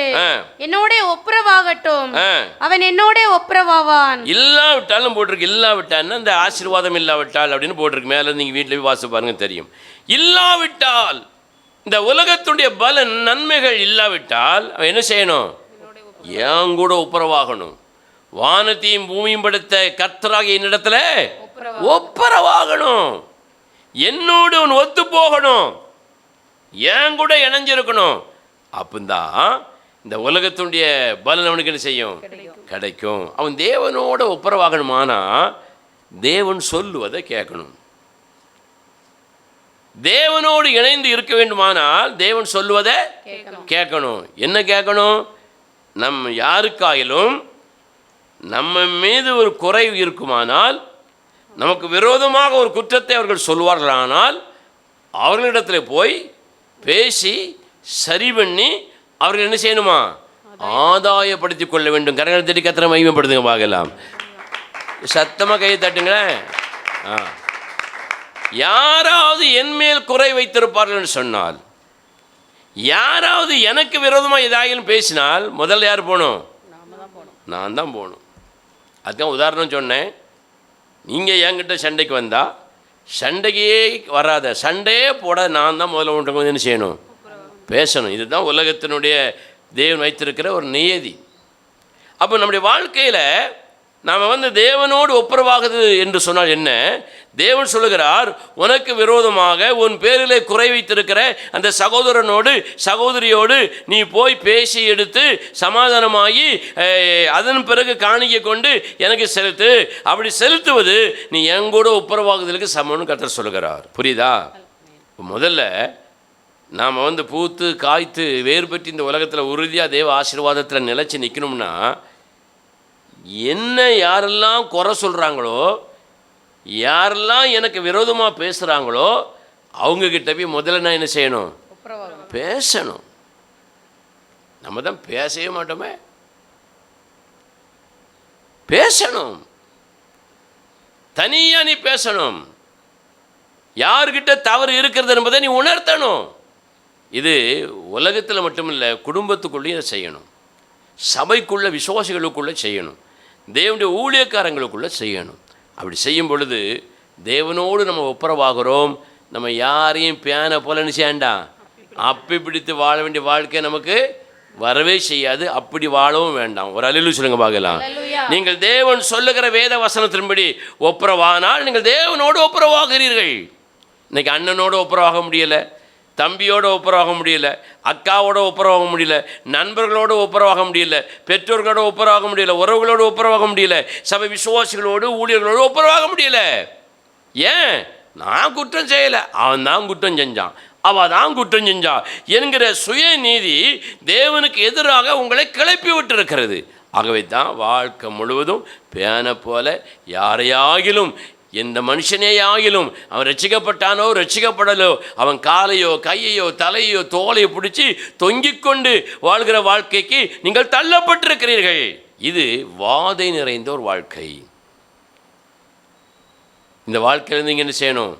Speaker 3: என்னோட ஒப்புரவாகட்டும், அவன் என்னோட ஒப்புரவாவான்.
Speaker 2: இல்லாவிட்டாலும் போட்டிருக்கு. இல்லாவிட்டால் இந்த ஆசீர்வாதம் இல்லாவிட்டால் அப்படின்னு போட்டிருக்கு. மேலே நீங்கள் வீட்டில் போய் வாசி பாருங்க, தெரியும். இல்லாவிட்டால் இந்த உலகத்துடைய பலன் நன்மைகள் இல்லாவிட்டால் அவன் என்ன செய்யணும்? ஏன் கூட ஒப்புரவாகணும். வானத்தையும் பூமியும் படைத்த கர்த்தராகிய என்னிடத்துல ஒப்புரவாகணும். என்னோடு அவன் ஒத்து போகணும், ஏன் கூட இணைஞ்சிருக்கணும். அப்பந்தான் இந்த உலகத்துடைய பலன் அவனுக்கு என்ன செய்யும்? கிடைக்கும். அவன் தேவனோட ஒப்புரவாகணுமானா தேவன் சொல்லுவதை கேட்கணும். தேவனோடு இணைந்து இருக்க வேண்டுமானால் தேவன் சொல்லுவதை கேட்கணும். என்ன கேட்கணும்? நம்ம யாருக்காயிலும் நம்ம மீது ஒரு குறை இருக்குமானால், நமக்கு விரோதமாக ஒரு குற்றத்தை அவர்கள் சொல்வார்களானால் அவர்களிடத்தில் போய் பேசி சரி பண்ணி அவர்கள் என்ன செய்யணுமா? ஆதாயப்படுத்தி கொள்ள வேண்டும். கரங்களை தட்டி கத்திர மகிமைப்படுத்துங்க பார்க்கலாம். சத்தமாக கையை தட்டுங்களேன். யாராவது என் மேல் குறை வைத்திருப்பார்கள் சொன்னால், யாராவது எனக்கு விரோதமாக ஏதாயிலும் பேசினால் முதல்ல யார் போகணும்? நான் தான் போகணும். அதுதான் உதாரணம் சொன்னேன். நீங்கள் என்கிட்ட சண்டைக்கு வந்தால் சண்டைக்கே வராத, சண்டையே போட நான் தான் முதல்ல ஒன்று வந்து என்ன செய்யணும்? பேசணும். இதுதான் உலகத்தினுடைய தேவன் வைத்திருக்கிற ஒரு நியதி. அப்போ நம்முடைய வாழ்க்கையில் நாம் தேவனோடு ஒப்புரவாகுது என்று சொன்னால் என்ன? தேவன் சொல்லுகிறார், உனக்கு விரோதமாக உன் பேரிலே குறை வைத்திருக்கிற அந்த சகோதரனோடு சகோதரியோடு நீ போய் பேசி எடுத்து சமாதானமாகி அதன் பிறகு காணிக்கை கொண்டு எனக்கு செலுத்து. அப்படி செலுத்துவது நீ எங்கூட ஒப்புரவாகுதலுக்கு சமம்னு கர்த்தர் சொல்லுகிறார். புரியுதா? முதல்ல நாம் பூத்து காய்த்து வேறு பெற்று இந்த உலகத்தில் உறுதியாக தேவ ஆசீர்வாதத்தில் நிலைச்சி நிற்கணும்னா என்ன யாரெல்லாம் குறை சொல்கிறாங்களோ, யாரெல்லாம் எனக்கு விரோதமாக பேசுகிறாங்களோ அவங்கக்கிட்ட போய் முதல்ல நான் என்ன செய்யணும்? பேசணும். நம்ம தான் பேசவே மாட்டோமே. பேசணும். தனியாக நீ பேசணும். யார்கிட்ட தவறு இருக்கிறது என்பதை நீ உணர்த்தணும். இது உலகத்தில் மட்டுமில்லை, குடும்பத்துக்குள்ளேயும் செய்யணும், சபைக்குள்ள விசுவாசிகளுக்குள்ளே செய்யணும், தேவனுடைய ஊழியக்காரங்களுக்குள்ளே செய்யணும். அப்படி செய்யும் பொழுது தேவனோடு நம்ம ஒப்புரவாகிறோம். நம்ம யாரையும் பேனை போல நிச்சயண்டா அப்பி பிடித்து வாழ வேண்டிய வாழ்க்கை நமக்கு வரவே செய்யாது. அப்படி வாழவும் வேண்டாம். ஒரு அல்லேலூயா சொல்லுங்க பார்க்கலாம். நீங்கள் தேவன் சொல்லுகிற வேத வசனத்தின்படி ஒப்புரவானால் நீங்கள் தேவனோடு ஒப்புரவாகிறீர்கள். இன்னைக்கு அண்ணனோடு ஒப்புரவாக முடியலை, தம்பியோடு ஒப்புரவாக முடியல, அக்காவோட ஒப்புரவாக முடியல, நண்பர்களோடு ஒப்புரவாக முடியல, பெற்றோர்களோடு ஒப்புரவாக முடியல, உறவுகளோடு ஒப்புரவாக முடியல, சபை விசுவாசிகளோடு ஊழியர்களோடு ஒப்புரவாக முடியல. ஏன்? நான் குற்றம் செய்யலை, அவன் தான் குற்றம் செஞ்சான், அவள் தான் குற்றம் செஞ்சா என்கிற சுயநீதி தேவனுக்கு எதிராக உங்களை கிளப்பி விட்டிருக்கிறது. ஆகவே தான் வாழ்க்கை முழுவதும் பேனை போல யாரையாகிலும், எந்த மனுஷனே ஆகிலும், அவன் ரட்சிக்கப்பட்டானோ ரட்சிக்கப்படலோ, அவன் காலையோ கையையோ தலையோ தோலையோ பிடிச்சி தொங்கிக் கொண்டு வாழ்கிற வாழ்க்கைக்கு நீங்கள் தள்ளப்பட்டிருக்கிறீர்கள். இது வாதை நிறைந்த ஒரு வாழ்க்கை. இந்த வாழ்க்கையிலேருந்து நீங்கள் என்ன செய்யணும்?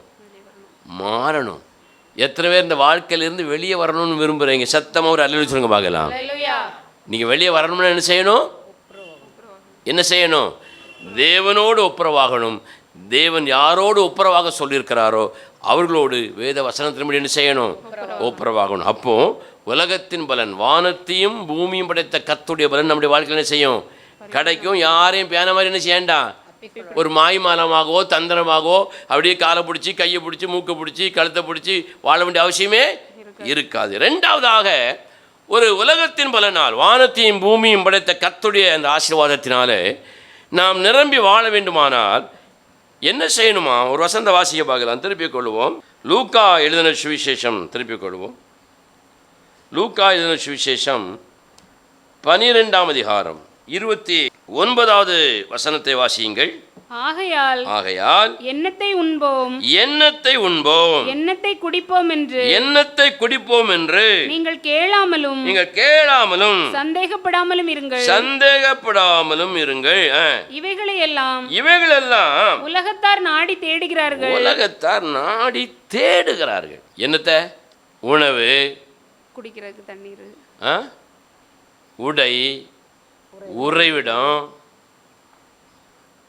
Speaker 2: மாறணும். எத்தனை பேர் இந்த வாழ்க்கையிலேருந்து வெளியே வரணும்னு விரும்புகிறீங்க? சத்தமாக ஒரு அல்லேலூயா சொல்லுங்க பார்க்கலாம். நீங்கள் வெளியே வரணும்னா என்ன செய்யணும்? என்ன செய்யணும்? தேவனோடு ஒப்புரவாகணும். தேவன் யாரோடு ஒப்புரவாக சொல்லியிருக்கிறாரோ அவர்களோடு வேத வசனத்தின்படி என்ன செய்யணும்? ஒப்புரவாகணும். அப்போ உலகத்தின் பலன், வானத்தையும் பூமியும் படைத்த கர்த்தருடைய பலன் நம்முடைய வாழ்க்கையில் என்ன செய்யும்? கிடைக்கும். யாரையும் பேன மாதிரி என்ன செய்யண்டாம்? ஒரு மாய்மாலமாகவோ தந்திரமாகவோ அப்படியே காலை பிடிச்சி கையை பிடிச்சி மூக்கை பிடிச்சி கழுத்தை பிடிச்சி வாழ வேண்டிய அவசியமே இருக்காது. ரெண்டாவதாக, ஒரு உலகத்தின் பலனால் வானத்தையும் பூமியும் படைத்த கர்த்தருடைய அந்த ஆசீர்வாதத்தினாலே நாம் நிரம்பி வாழ வேண்டுமானால் என்ன செய்யணுமா? ஒரு வசந்த வாசிக்க பார்க்கலாம். திருப்பிக் கொள்வோம். லூக்கா எழுதின சுவிசேஷம் திருப்பிக் கொள்வோம். லூக்கா எழுதின சுவிசேஷம் 12ஆம் அதிகாரம் 29வது வசனத்தை வாசியுங்கள். ஆகையால்
Speaker 4: எண்ணத்தை உண்போம்,
Speaker 2: எண்ணத்தை
Speaker 4: குடிப்போம் என்று நீங்கள் கேளாமலும் சந்தேகப்படாமலும் இருங்கள். இவைகளெல்லாம் உலகத்தார் நாடி தேடுகிறார்கள்.
Speaker 2: என்னத்தை? உணவு,
Speaker 4: குடிக்கிறதுக்கு தண்ணீர்,
Speaker 2: உடை, உறைவிடம்,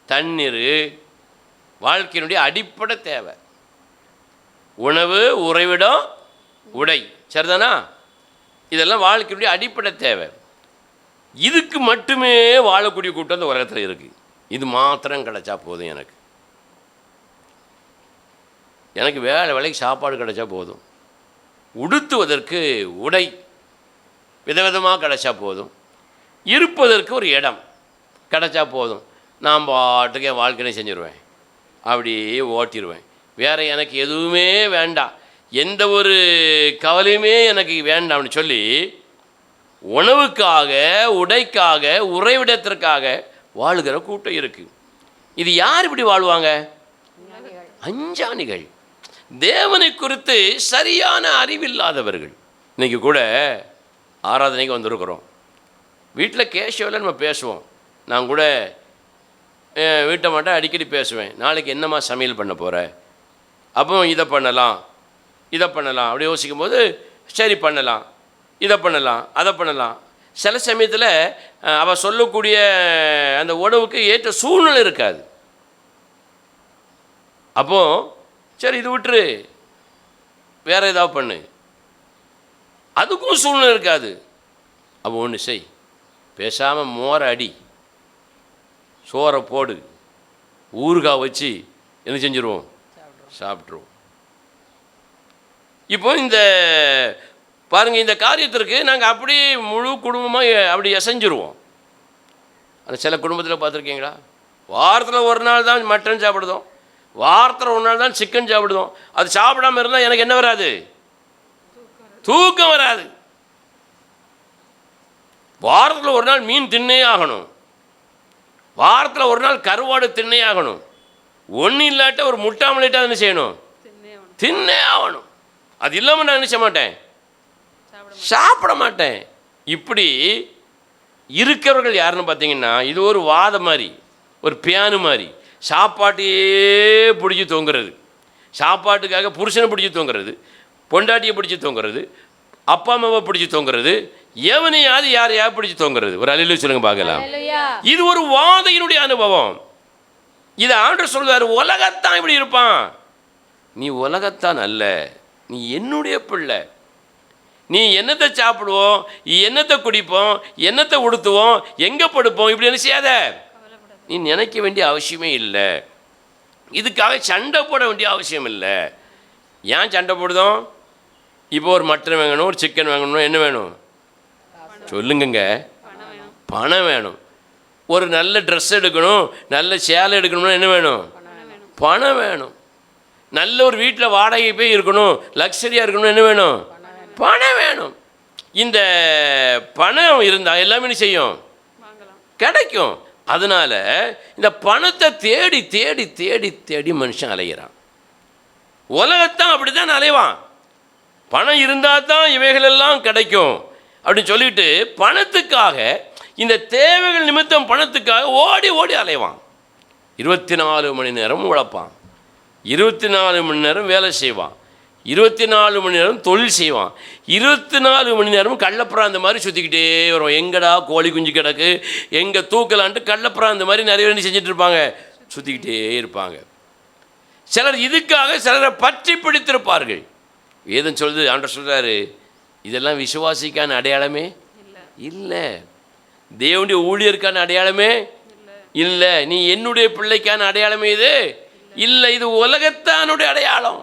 Speaker 2: தண்ணீர், வாழ்க்கையினுடைய அடிப்படை தேவை. உணவு, உறைவிடம், உடை, சரிதானா? இதெல்லாம் வாழ்க்கையினுடைய அடிப்படை தேவை. இதுக்கு மட்டுமே வாழக்கூடிய கூட்டம் இந்த உலகத்தில் இருக்குது. இது மாத்திரம் கிடைச்சா போதும். எனக்கு வேலைக்கு சாப்பாடு கிடைச்சா போதும், உடுத்துவதற்கு உடை விதவிதமாக கிடைச்சா போதும், இருப்பதற்கு ஒரு இடம் கிடைச்சா போதும், நான் பாட்டுக்கு என் வாழ்க்கையை செஞ்சுருவேன், அப்படியே ஓட்டிடுவேன். வேறு எனக்கு எதுவுமே வேண்டாம், எந்த ஒரு கவலையுமே எனக்கு வேண்டாம்னு சொல்லி உணவுக்காக, உடைக்காக, உறைவிடத்திற்காக வாழுகிற கூட்டம் இருக்குது. இது யார் இப்படி வாழ்வாங்க? அஞ்ஞானிகள், தேவனை குறித்து சரியான அறிவில்லாதவர்கள். இன்றைக்கி கூட ஆராதனைக்கு வந்திருக்கிறோம். வீட்டில் கேஷுவலாக நம்ம பேசுவோம். நான் கூட வீட்டை மட்டும் அடிக்கடி பேசுவேன். நாளைக்கு என்னம்மா சமையல் பண்ண போகிற, அப்போ இதை பண்ணலாம் அப்படி யோசிக்கும் போது சரி பண்ணலாம், இதை பண்ணலாம், அதை பண்ணலாம். சில சமயத்தில் அவள் சொல்லக்கூடிய அந்த உணவுக்கு ஏற்ற சூழ்நிலை இருக்காது. அப்போது சரி இது விட்டுரு, வேறு ஏதாவது பண்ணு, அதுக்கும் சூழ்நிலை இருக்காது. அப்போ ஒன்று செய், பேசாமல் மோரை அடி, சோறை போடு, ஊறுகாய் வச்சு என்ன செஞ்சுருவோம், சாப்பிட்ருவோம். இப்போ இந்த பாருங்கள், இந்த காரியத்திற்கு நாங்கள் அப்படியே முழு குடும்பமாக அப்படி எசைஞ்சிருவோம். அது சில குடும்பத்தில் பார்த்துருக்கீங்களா, வாரத்தில் ஒரு நாள் தான் மட்டன் சாப்பிடுதோம், வாரத்தில் ஒரு நாள் தான் சிக்கன் சாப்பிடுதோம். அது சாப்பிடாமல் இருந்தால் எனக்கு என்ன வராது, தூக்கம் வராது. வாரத்தில் ஒரு நாள் மீன் தின்னே ஆகணும், வாரத்தில் ஒரு நாள் கருவாடு தின்னே ஆகணும். ஒன்றும் இல்லாட்ட ஒரு முட்டை ஆம்லேட்டாக என்ன செய்யணும், தின்னே ஆகணும். அது இல்லாமல் நான் என்ன செய்ய மாட்டேன், சாப்பிட மாட்டேன். இப்படி இருக்கிறவர்கள் யாருன்னு பார்த்தீங்கன்னா, இது ஒரு வாத மாதிரி, ஒரு பியானு மாதிரி, சாப்பாட்டையே பிடிச்சி தொங்குறது, சாப்பாட்டுக்காக புருஷனை பிடிச்சி தொங்குறது, பொண்டாட்டியை பிடிச்சி தொங்குறது, அப்பா அம்மாவை பிடிச்சி தொங்குறது, எவனையாவது யாரையாவது பிடிச்சி தொங்குறது. ஒரு அல்லேலூயா சொல்லுங்க பார்க்கலாம். இது ஒரு வாதையினுடைய அனுபவம். இதை ஆண்டவர் சொல்வார், உலகத்தான் இப்படி இருப்பான். நீ உலகத்தான் அல்ல, நீ என்னுடைய பிள்ளை. நீ என்னத்தை சாப்பிடுவோம், என்னத்தை குடிப்போம், என்னத்தை உடுத்துவோம், எங்கே படுப்போம், இப்படி என்ன செய்யாத, நீ நினைக்க வேண்டிய அவசியமே இல்லை. இதுக்காக சண்டை போட வேண்டிய அவசியம் இல்லை. ஏன் சண்டை போடுதோம்? இப்போ ஒரு மட்டன் வாங்கணும், ஒரு சிக்கன் வாங்கணும், என்ன வேணும் சொல்லுங்கங்க, பணம் வேணும். ஒரு நல்ல ட்ரெஸ் எடுக்கணும், நல்ல சேலை எடுக்கணும்னா என்ன வேணும், பணம் வேணும். நல்ல ஒரு வீட்டில் வாடகை போய் இருக்கணும், லக்ஸரியாக இருக்கணும், என்ன வேணும், பணம் வேணும். இந்த பணம் இருந்தால் எல்லாமே செய்யும், கிடைக்கும். அதனால் இந்த பணத்தை தேடி தேடி தேடி தேடி மனுஷன் அலைகிறான். உலகத்தான் அப்படி தான் அலைவான். பணம் இருந்தால் தான் இவைகளெல்லாம் கிடைக்கும் அப்படின்னு சொல்லிட்டு பணத்துக்காக, இந்த தேவைகள் நிமித்தம் பணத்துக்காக ஓடி ஓடி அலைவான். 24 மணி நேரம் உழைப்பான், 24 மணி நேரம் வேலை செய்வான், 24 மணி நேரம் தொழில் செய்வான், 24 மணி நேரம் கள்ளப்பிராந்த மாதிரி சுற்றிக்கிட்டே வருவான். எங்கடா கோழி குஞ்சு கிடக்கு, எங்கே தூக்கலான்ட்டு கள்ளப்பிராந்த மாதிரி நிறைய பேர் செஞ்சுட்டு இருப்பாங்க, சுற்றிக்கிட்டே இருப்பாங்க. சிலர் இதுக்காக சிலரை பற்றி பிடித்திருப்பார்கள். வேதம் சொல்லுது, ஆண்டவர் சொல்கிறாரு, இதெல்லாம் விசுவாசிக்கான அடையாளமே இல்லை, தேவனுடைய ஊழியருக்கான அடையாளமே இல்லை, நீ என்னுடைய பிள்ளைக்கான அடையாளமே இது இல்லை. இது உலகத்தானுடைய அடையாளம்.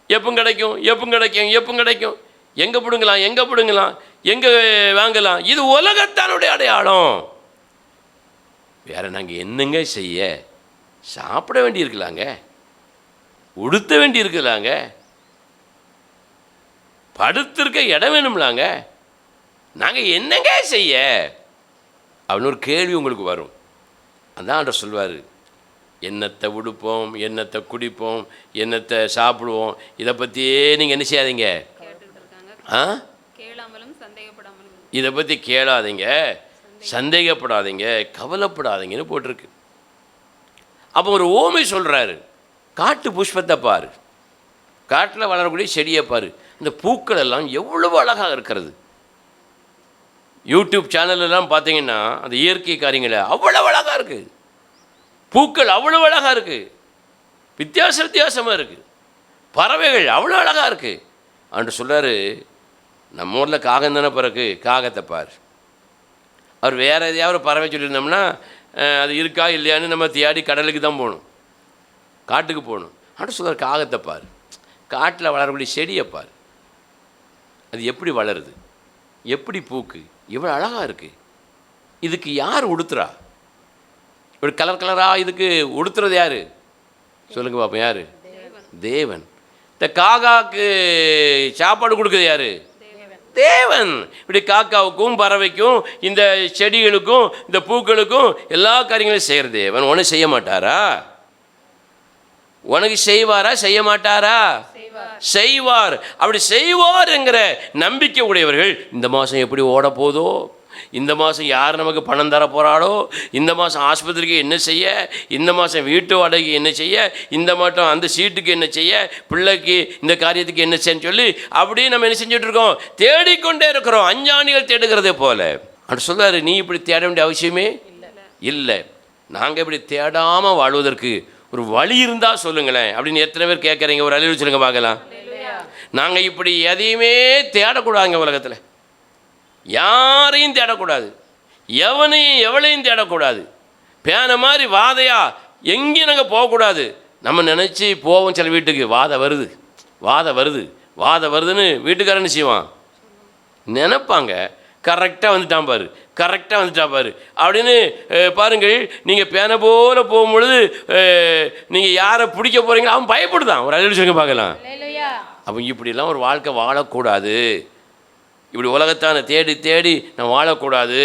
Speaker 2: எப்போ கிடைக்கும், எப்போ கிடைக்கும், எப்போ கிடைக்கும், எங்கே பிடுங்கலாம், எங்கே பிடுங்கலாம், எங்கே வாங்கலாம், இது உலகத்தானுடைய அடையாளம். வேற நாங்கள் என்னங்க செய்ய, சாப்பிட வேண்டி இருக்கலாங்க, உடுத்த வேண்டி இருக்கலாங்க, படுத்திருக்க இடம் வேணும்லாங்க, நாங்கள் என்னங்க செய்ய அப்படின்னு ஒரு கேள்வி உங்களுக்கு வரும். அதான் ஆண்டவர் சொல்வார், என்னத்தை உடுப்போம், என்னத்தை குடிப்போம், என்னத்தை சாப்பிடுவோம், இதை பற்றியே நீங்கள் என்ன செய்யாதீங்க, இதை பற்றி கேளாதீங்க, சந்தேகப்படாதீங்க, கவலைப்படாதீங்கன்னு போட்டிருக்கு. அப்போ ஒரு ஓமை சொல்கிறாரு, காட்டு புஷ்பத்தை பாரு, காட்டில் வளரக்கூடிய செடியை பாரு, இந்த பூக்கள் எல்லாம் எவ்வளவு அழகாக இருக்கிறது. யூடியூப் சேனல்லாம் பார்த்தீங்கன்னா அந்த இயற்கை காரியங்களை அவ்வளவு அழகாக இருக்குது, பூக்கள் அவ்வளோ அழகாக இருக்குது, வித்தியாசமாக இருக்குது, பறவைகள் அவ்வளோ அழகாக இருக்குது. அன்று சொல்கிறார், நம்ம ஊரில் காகம் தானே பிறகு, காகத்தை பார். அவர் வேறு எதையாவது பறவை சொல்லியிருந்தோம்னா அது இருக்கா இல்லையான்னு நம்ம தேடி கடலுக்கு தான் போகணும், காட்டுக்கு போகணும். அன்று சொல்கிறார், காகத்தை பார், காட்டில் வளரக்கூடிய செடியை பார், அது எப்படி வளருது, எப்படி பூக்கு, இவ்வளோ அழகாக இருக்குது. இதுக்கு யார் உடுத்துறா, ஒரு கலர் கலராக இதுக்கு உடுத்துறது யார் சொல்லுங்க பார்ப்போம், யார்? தேவன். இந்த காக்காவுக்கு சாப்பாடு கொடுக்குறது யார்? தேவன். இப்படி காக்காவுக்கும் பறவைக்கும் இந்த செடிகளுக்கும் இந்த பூக்களுக்கும் எல்லா காரியங்களையும் செய்கிற தேவன் ஒன்றும் செய்ய மாட்டாரா? உனக்கு செய்வாரா, செய்ய மாட்டாரா? செய்வார். அப்படி செய்வார் என்கிற நம்பிக்கை உடையவர்கள் இந்த மாதம் எப்படி ஓட போதோ, இந்த மாதம் யார் நமக்கு பணம் தர போகிறாளோ, இந்த மாதம் ஆஸ்பத்திரிக்கு என்ன செய்ய, இந்த மாதம் வீட்டு வாடகைக்கு என்ன செய்ய, இந்த மாதம் அந்த சீட்டுக்கு என்ன செய்ய, பிள்ளைக்கு இந்த காரியத்துக்கு என்ன செய்யன்னு சொல்லி அப்படியே நம்ம என்ன செஞ்சுட்ருக்கோம், தேடிக்கொண்டே இருக்கிறோம், அஞ்ஞானிகள் தேடுகிறதே போல. அப்படி சொல்கிறாரு, நீ இப்படி தேட வேண்டிய அவசியமே இல்லை. நாங்கள் இப்படி தேடாமல் வாழ்வதற்கு ஒரு வழி இருந்தால் சொல்லுங்களேன் அப்படின்னு எத்தனை பேர் கேட்குறீங்க? ஒரு அழிவு சொல்லுங்க பார்க்கலாம். நாங்கள் இப்படி எதையுமே தேடக்கூடாதுங்க, உலகத்தில் யாரையும் தேடக்கூடாது, எவனையும் எவளையும் தேடக்கூடாது. பேனை மாதிரி வாதையா எங்கேயும் நாங்கள் போகக்கூடாது. நம்ம நினச்சி போவோம் சில வீட்டுக்கு, வாதம் வருதுன்னு வீட்டுக்காரன்னு செய்வான் நினைப்பாங்க. கரெக்டாக வந்துட்டான் பாரு அப்படின்னு பாருங்கள். நீங்கள் பேனை போல போகும்பொழுது நீங்கள் யாரை பிடிக்க போகிறீங்களோ அவன் பயப்படுதான். ஒரு அழிவு சொல்லுங்க பார்க்கலாம். அப்போ இப்படிலாம் ஒரு வாழ்க்கை வாழக்கூடாது. இப்படி உலகத்தான தேடி தேடி நான் வாழக்கூடாது.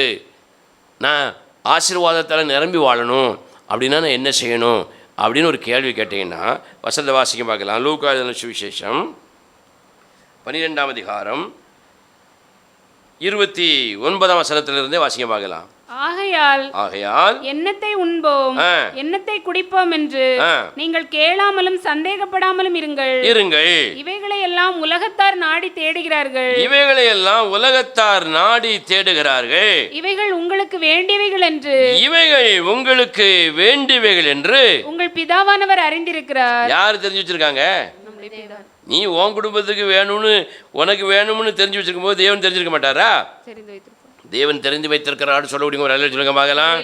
Speaker 2: நான் ஆசீர்வாதத்தால் நிரம்பி வாழணும் அப்படின்னா நான் என்ன செய்யணும் அப்படின்னு ஒரு கேள்வி கேட்டிங்கன்னா வசனத்தை வாசிக்க பார்க்கலாம். லூக்கா எழுதின சுவிசேஷம் 12ஆம் அதிகாரம் 29ஆம் வசனத்திலிருந்தே வாசிக்க பார்க்கலாம்.
Speaker 4: ஆகையால் எண்ணத்தை உண்போம் எண்ணத்தை குடிப்போம் என்று நீங்கள் கேளாமலும் சந்தேகப்படாமலும் இருங்கள். இவைகளை எல்லாம் உலகத்தார் நாடி தேடுகிறார்கள். இவைகள் உங்களுக்கு வேண்டியவைகள் என்று உங்கள் பிதாவானவர் அறிந்திருக்கிறார்.
Speaker 2: யார் தெரிஞ்சு வச்சிருக்காங்க? நீ உன் குடும்பத்துக்கு வேணும்னு உனக்கு வேணும்னு தெரிஞ்சு வச்சிருக்கும் போது தேவன் தெரிஞ்சிருக்க மாட்டாரா? தேவன் தெரிந்து வைத்திருக்கிறார் சொல்ல முடியும். ஒரு சொல்லுங்க பார்க்கலாம்.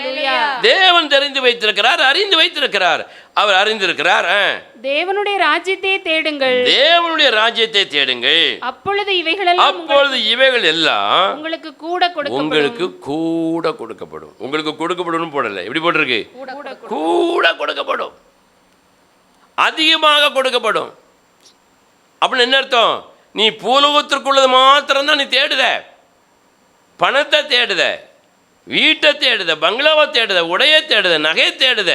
Speaker 2: தேவன் தெரிந்து வைத்திருக்கிறார், அறிந்து வைத்திருக்கிறார். அவர் அறிந்திருக்கிறார்.
Speaker 4: தேவனுடைய ராஜ்யத்தை தேடுங்கள். அப்பொழுது இவைகள் எல்லாம் உங்களுக்கு கூட கொடுக்கப்படும்.
Speaker 2: உங்களுக்கு கொடுக்கப்படும் போடல, எப்படி போட்டிருக்கு? கூட கொடுக்கப்படும், அதிகமாக கொடுக்கப்படும். அப்படின்னு என்ன அர்த்தம்? நீ பூலோகத்திற்குள்ளது மாத்திரம்தான் நீ தேடுத. பணத்தை தேடுத, வீட்டை தேடுத, பங்களாவை தேடுத, உடையை தேடுத, நகையை தேடுத,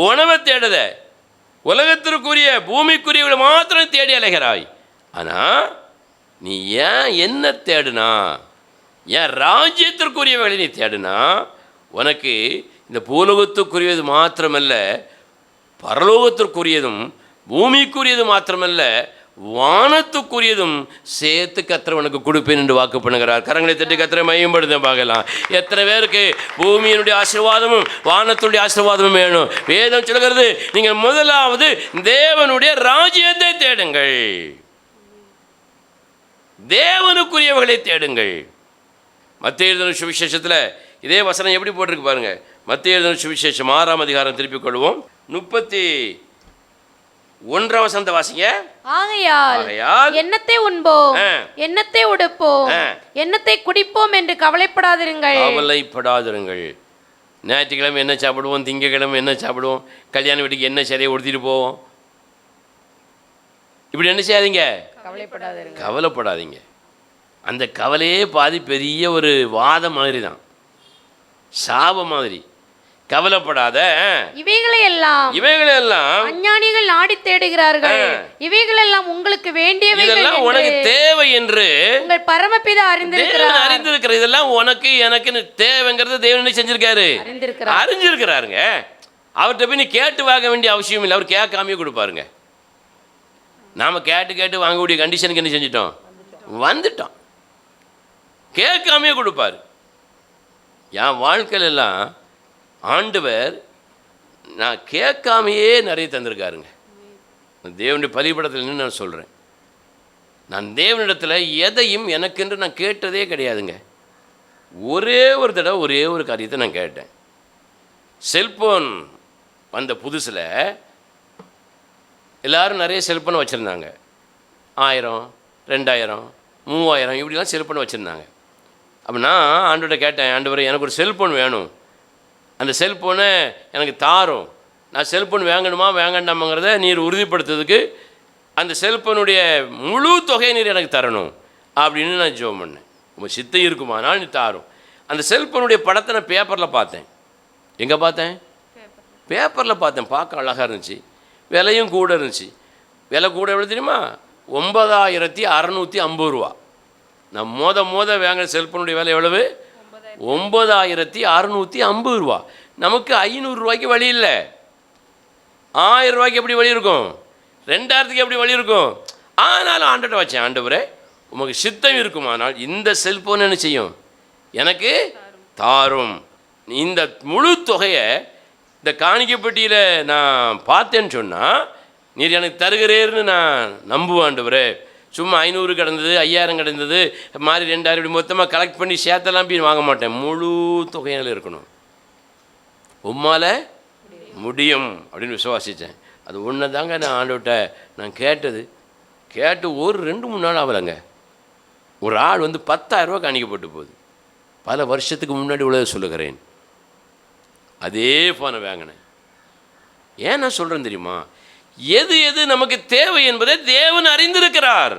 Speaker 2: உணவை தேடுத, உலகத்திற்குரிய பூமிக்குரியவளை மாத்திரம் தேடி அலைகிறாய். ஆனால் நீ ஏன் என்ன தேடுனா, ஏன் ராஜ்யத்திற்குரியவர்களை நீ தேடுனா உனக்கு இந்த பூலோகத்துக்குரியது மாத்திரமல்ல, பரலோகத்திற்குரியதும் பூமிக்குரியது மாத்திரமல்ல, வானத்துக்குரியதும் சேர்த்து கர்த்தர் உனக்கு கொடுப்பேன் என்று வாக்கு பண்ணுகிறார். கரங்களை தட்டி கர்த்தரை மையப்படுத்த பார்க்கலாம். எத்தனை பேருக்கு பூமியினுடைய ஆசீர்வாதமும் வானத்துடைய ஆசீர்வாதமும் வேணும்? வேதம் சொல்கிறது, நீங்கள் முதலாவது தேவனுடைய ராஜ்யத்தை தேடுங்கள், தேவனுக்குரியவர்களை தேடுங்கள். மத்தேயு எழுதின சுவிசேஷத்தில் இதே வசனம் எப்படி போட்டிருக்கு பாருங்க. மத்தேயு எழுதின சுவிசேஷம் 6ஆம் அதிகாரம் திருப்பிக் கொள்வோம். 31ஆம் வசனத்தை வாசிங்க.
Speaker 3: ஆகையால் எண்ணத்தை உண்போம், எண்ணத்தை உடுப்போம், எண்ணத்தை குடிப்போம் என்று கவலைப்படாதிருங்கள்.
Speaker 2: ஞாயிற்றுக்கிழமை என்ன சாப்பிடுவோம், திங்கக்கிழமை என்ன சாப்பிடுவோம், கல்யாண வீட்டுக்கு என்ன சரியை உடுத்திட்டு போவோம், இப்படி என்ன செய்யாதீங்க, கவலைப்படாதீங்க. அந்த கவலையே பாதி பெரிய ஒரு வாதம் மாதிரி தான், சாபம் மாதிரி. கவலைப்படாத. இவைகளை எல்லாம்
Speaker 3: அஞ்ஞானிகள் நாடி தேடுகிறார்கள். இவைகள் எல்லாம் உங்களுக்கு வேண்டியவைகள்,
Speaker 2: உனக்கு தேவை என்று
Speaker 3: உங்கள் பரமபிதா அறிந்திருக்கிறார்.
Speaker 2: இதெல்லாம் உனக்கு எனக்கு தேவைங்கிறது தேவன் செஞ்சிருக்காரு, அறிஞ்சிருக்கிறாருங்க. அவர்கிட்ட போய் நீ கேட்டு வாங்க வேண்டிய அவசியம் இல்லை, அவர் கேட்காமே கொடுப்பாருங்க. நாம கேட்டு வாங்கக்கூடிய கண்டிஷனுக்கு என்ன செஞ்சிட்டோம், வந்துட்டோம். கேட்காமே கொடுப்பாரு. என் வாழ்க்கையில எல்லாம் ஆண்டவர் நான் கேட்காமையே நிறைய தந்திருக்காருங்க. தேவனுடைய பலிபடத்தில் நான் சொல்கிறேன், நான் தேவனிடத்தில் எதையும் எனக்கென்று நான் கேட்டதே கிடையாதுங்க. ஒரே ஒரு தடவை ஒரே ஒரு காரியத்தை நான் கேட்டேன். செல்ஃபோன் வந்த புதுசில் எல்லோரும் நிறைய செல்ஃபோன் வச்சுருந்தாங்க. 1000, 2000, 3000 இப்படிலாம் செல்ஃபோன் வச்சுருந்தாங்க. அப்போ நான் ஆண்டவரை கேட்டேன், ஆண்டவரே எனக்கு ஒரு செல்ஃபோன் வேணும், அந்த செல்ஃபோனை எனக்கு தாரும், நான் செல்ஃபோன் வாங்கணுமா வேண்டாமாங்கிறத நீர் உறுதிப்படுத்துறதுக்கு அந்த செல்ஃபோனுடைய முழு தொகையை நீர் எனக்கு தரணும் அப்படின்னு நான் ஜெபம் பண்ணேன். உங்கள் சித்தம் இருக்குமானால் நீ தாரும். அந்த செல்ஃபோனுடைய படத்தை நான் பேப்பரில் பார்த்தேன். எங்கே பார்த்தேன்? பேப்பரில் பார்த்தேன். பார்க்க அழகாக இருந்துச்சு, விலையும் கூட இருந்துச்சு. விலை கூட எவ்வளோ தெரியுமா? 9650 ரூபா. நான் மோத வாங்கின செல்ஃபோனுடைய விலை எவ்வளவு? 9650 ரூபா. நமக்கு 500 ரூபாய்க்கு வழி இல்லை. 1000 ரூபாய்க்கு எப்படி வழி இருக்கும்? 2000க்கு எப்படி வழி இருக்கும்? ஆனாலும் ஆண்டவரை வச்சேன், ஆண்டவரே உமக்கு சித்தம் இருக்குமானால் இந்த செல்ஃபோன் என்ன செய்யும், எனக்கு தாரும். இந்த முழு தொகையை இந்த காணிக்கப்பட்டியில் நான் பார்த்தேன்னு சொன்னால் நீர் எனக்கு தருகிறேன்னு நான் நம்புவேன். ஆண்டவரே சும்மா 500 கிடந்தது, 5000 கிடந்தது மாதிரி 2000 இப்படி மொத்தமாக கலெக்ட் பண்ணி சேர்த்தெல்லாம் போய் வாங்க மாட்டேன். முழு தொகையால் இருக்கணும். உம்மால முடியும் அப்படின்னு விசுவாசித்தேன். அது ஒன்று தாங்க நான் ஆண்டவர்கிட்ட நான் கேட்டு ஒரு 2-3 நாள் ஆகலைங்க. ஒரு ஆள் வந்து 10,000 ரூபா காணிக்கப்பட்டு போகுது. பல வருஷத்துக்கு முன்னாடி உள்ளதை சொல்லுகிறேன். அதே ஃபோனை வாங்கினேன். ஏன் நான் சொல்கிறேன் தெரியுமா? எது எது நமக்கு தேவை என்பதை தேவன் அறிந்திருக்கிறார்.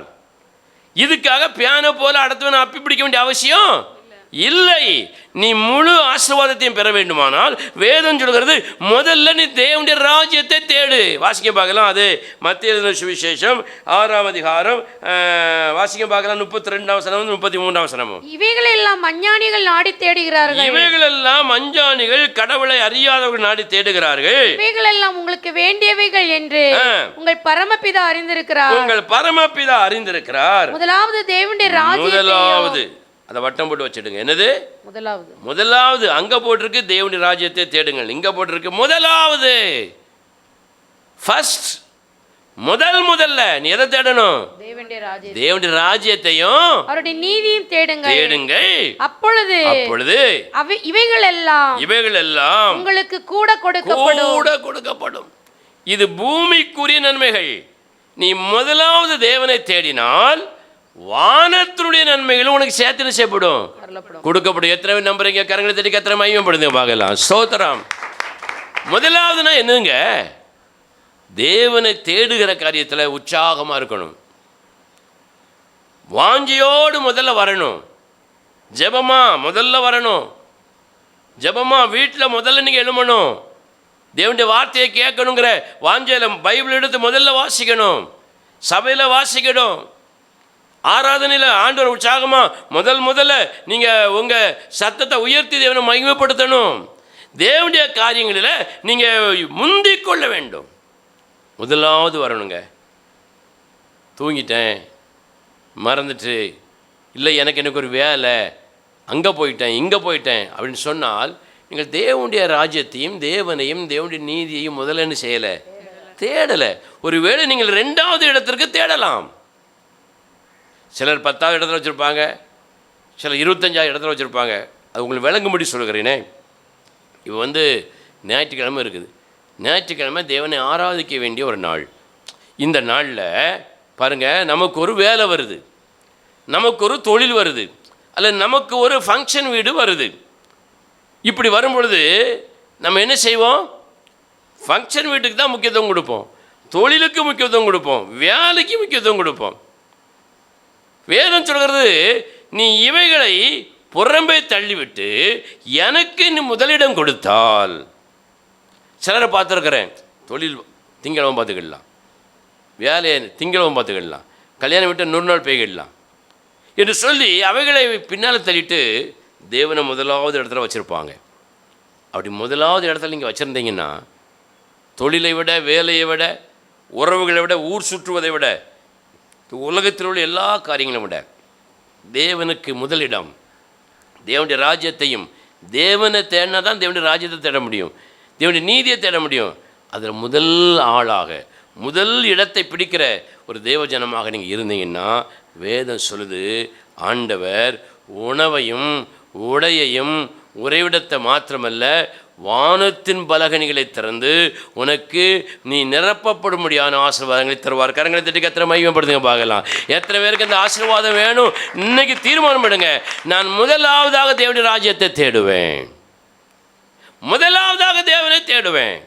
Speaker 2: இதுக்காக பியானோ போல அடுத்தவனை அப்பி பிடிக்க வேண்டிய அவசியம் இல்லை. நீ முழு ஆசீர்வாதத்தையும் பெற வேண்டுமானால் வேதம் சொல்கிறது முதல்ல நீ தேவனுடைய ராஜ்யத்தை தேடு. வாசிக்க பார்க்கலாம். அது மத்திய எழுதின சுவிசேஷம் 6ஆம் அதிகாரம் வாசிக்க பார்க்கலாம். 32ஆம் வசனமும் 33ஆம் வசனமும்.
Speaker 3: இவைகளெல்லாம் அஞ்ஞானிகள் நாடி தேடுகிறார்கள்.
Speaker 2: இவைகளெல்லாம் அஞ்ஞானிகள் கடவுளை அறியாதவர்கள் நாடி தேடுகிறார்கள்.
Speaker 3: இவைகளெல்லாம் உங்களுக்கு வேண்டியவைகள் என்று உங்கள் பரமபிதா அறிந்திருக்கிறார்.
Speaker 2: உங்கள் பரமபிதா அறிந்திருக்கிறார்.
Speaker 3: முதலாவது தேவனுடைய ராஜ்யத்தை.
Speaker 2: முதலாவது அதை வட்டம் போட்டு வச்சிடுங்க. என்னது? முதலாவது. அங்க போட்டிருக்கு தேவனுடைய ராஜ்யத்தை தேடுங்கள். இங்க போட்டிருக்கு முதலாவது. ஃபர்ஸ்ட், முதல்ல நீ எதை தேடணும்? தேவனுடைய ராஜ்யத்தையும் அவருடைய நீதியையும் தேடுங்கள். அப்பொழுது இவைகள் எல்லாம் உங்களுக்கு கூட கொடுக்கப்படும். இது பூமிக்குரிய நன்மைகள். நீ முதலாவது தேவனை தேடினால் வானத்தினுடைய நன்மைகளும் உனக்கு சேர்த்து செய்யப்படும், கொடுக்கப்படும். எத்தனை நம்புறீங்க? கரங்களை தட்டி கத்திர மையப்படுங்க பார்க்கலாம். ஸ்தோத்திரம். முதலாவதுனா என்னங்க? தேவனை தேடுகிற காரியத்தில் உற்சாகமாக இருக்கணும். வாஞ்சியோடு முதல்ல வரணும். ஜெபமா முதல்ல வரணும். ஜெபமா வீட்டில் முதல்ல நீங்கள் எழுமணும். தேவனுடைய வார்த்தையை கேட்கணுங்கிற வாஞ்சையில் பைபிள் எடுத்து முதல்ல வாசிக்கணும். சபையில் வாசிக்கணும். ஆராதனையில் ஆண்டவர் உற்சாகமா முதல்ல நீங்கள் உங்கள் சத்தத்தை உயர்த்தி தேவனை மகிமைப்படுத்தணும். தேவனுடைய காரியங்களில் நீங்கள் முந்திக் கொள்ள வேண்டும். முதலாவது வரணுங்க. தூங்கிட்டேன், மறந்துட்டு, இல்லை எனக்கு ஒரு வேலை, அங்கே போயிட்டேன் இங்கே போயிட்டேன் அப்படின்னு சொன்னால் நீங்கள் தேவனுடைய ராஜ்யத்தையும் தேவனையும் தேவனுடைய நீதியையும் முதல்ல என்ன செய்யலை? தேடலை. ஒருவேளை நீங்கள் 2வது இடத்திற்கு தேடலாம். சிலர் 10வது இடத்துல வச்சுருப்பாங்க, சிலர் 25வது இடத்துல வச்சுருப்பாங்க. அது உங்களுக்கு விளங்கும்படி சொல்கிறேனே. இப்போ வந்து ஞாயிற்றுக்கிழமை இருக்குது. ஞாயிற்றுக்கிழமை தேவனை ஆராதிக்க வேண்டிய ஒரு நாள். இந்த நாளில் பாருங்கள், நமக்கு ஒரு வேலை வருது, நமக்கு ஒரு தொழில் வருது, அல்ல நமக்கு ஒரு ஃபங்க்ஷன் வீடு வருது. இப்படி வரும்பொழுது நம்ம என்ன செய்வோம்? ஃபங்க்ஷன் வீட்டுக்கு தான் முக்கியத்துவம் கொடுப்போம், தொழிலுக்கு முக்கியத்துவம் கொடுப்போம், வேலைக்கு முக்கியத்துவம் கொடுப்போம். வேதம் சொல்கிறது, நீ இவைகளை புறம்பே தள்ளிவிட்டு எனக்கு நீ முதலிடம் கொடுத்தால். சிலரை பார்த்துருக்கிறேன், தொழில் திங்களவன் பார்த்துக்கிடலாம், வேலையை திங்களவன் பார்த்துக்கிடலாம், கல்யாணம் விட்டு 100 நாள் பேய்கிடலாம் என்று சொல்லி அவைகளை பின்னால் தள்ளிட்டு தேவனை முதலாவது இடத்துல வச்சுருப்பாங்க. அப்படி முதலாவது இடத்துல நீங்கள் வச்சுருந்தீங்கன்னா தொழிலை விட, வேலையை விட, உறவுகளை விட, ஊர் சுற்றுவதை விட, உலகத்தில் உள்ள எல்லா காரியங்களும் விட தேவனுக்கு முதலிடம். தேவனுடைய ராஜ்யத்தையும், தேவனை தேடினா தான் தேவனுடைய ராஜ்யத்தை தேட முடியும், தேவனுடைய நீதியை தேட முடியும். அதில் முதல் ஆளாக முதல் இடத்தை பிடிக்கிற ஒரு தேவஜனமாக நீங்கள் இருந்தீங்கன்னா வேதம் சொல்லுது, ஆண்டவர் உணவையும் உடையையும் உறைவிடத்தை மாத்திரமல்ல வானத்தின் பலகணிகளை திறந்து உனக்கு நீ நிரப்பப்படும்படியான ஆசீர்வாதங்களை தருவார். கரங்களை தட்டி கத்திர மகிமைப்படுத்துங்க பார்க்கலாம். எத்தனை பேருக்கு அந்த ஆசீர்வாதம் வேணும்? இன்னைக்கு தீர்மானம் பண்ணுங்க, நான் முதலாவதாக தேவனுடைய ராஜ்யத்தை தேடுவேன், முதலாவதாக தேவனை தேடுவேன்,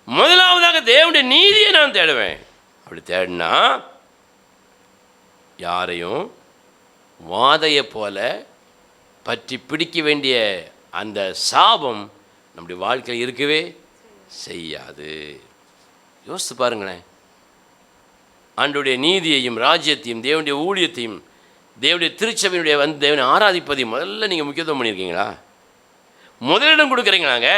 Speaker 2: முதலாவதாக தேவனுடைய நீதியை நான் தேடுவேன். அப்படி தேடினா யாரையும் வாதையை போல பற்றி பிடிக்க வேண்டிய அந்த சாபம் நம்முடைய வாழ்க்கையில் இருக்கவே செய்யாது. யோசித்து பாருங்களேன். ஆண்டவருடைய நீதியையும் ராஜ்யத்தையும் தேவனுடைய ஊழியத்தையும் தேவனுடைய திருச்சபையினுடைய தேவனை ஆராதிப்பதையும் முதல்ல நீங்கள் முக்கியத்துவம் பண்ணியிருக்கீங்களா? முதலிடம் கொடுக்குறீங்களாங்க?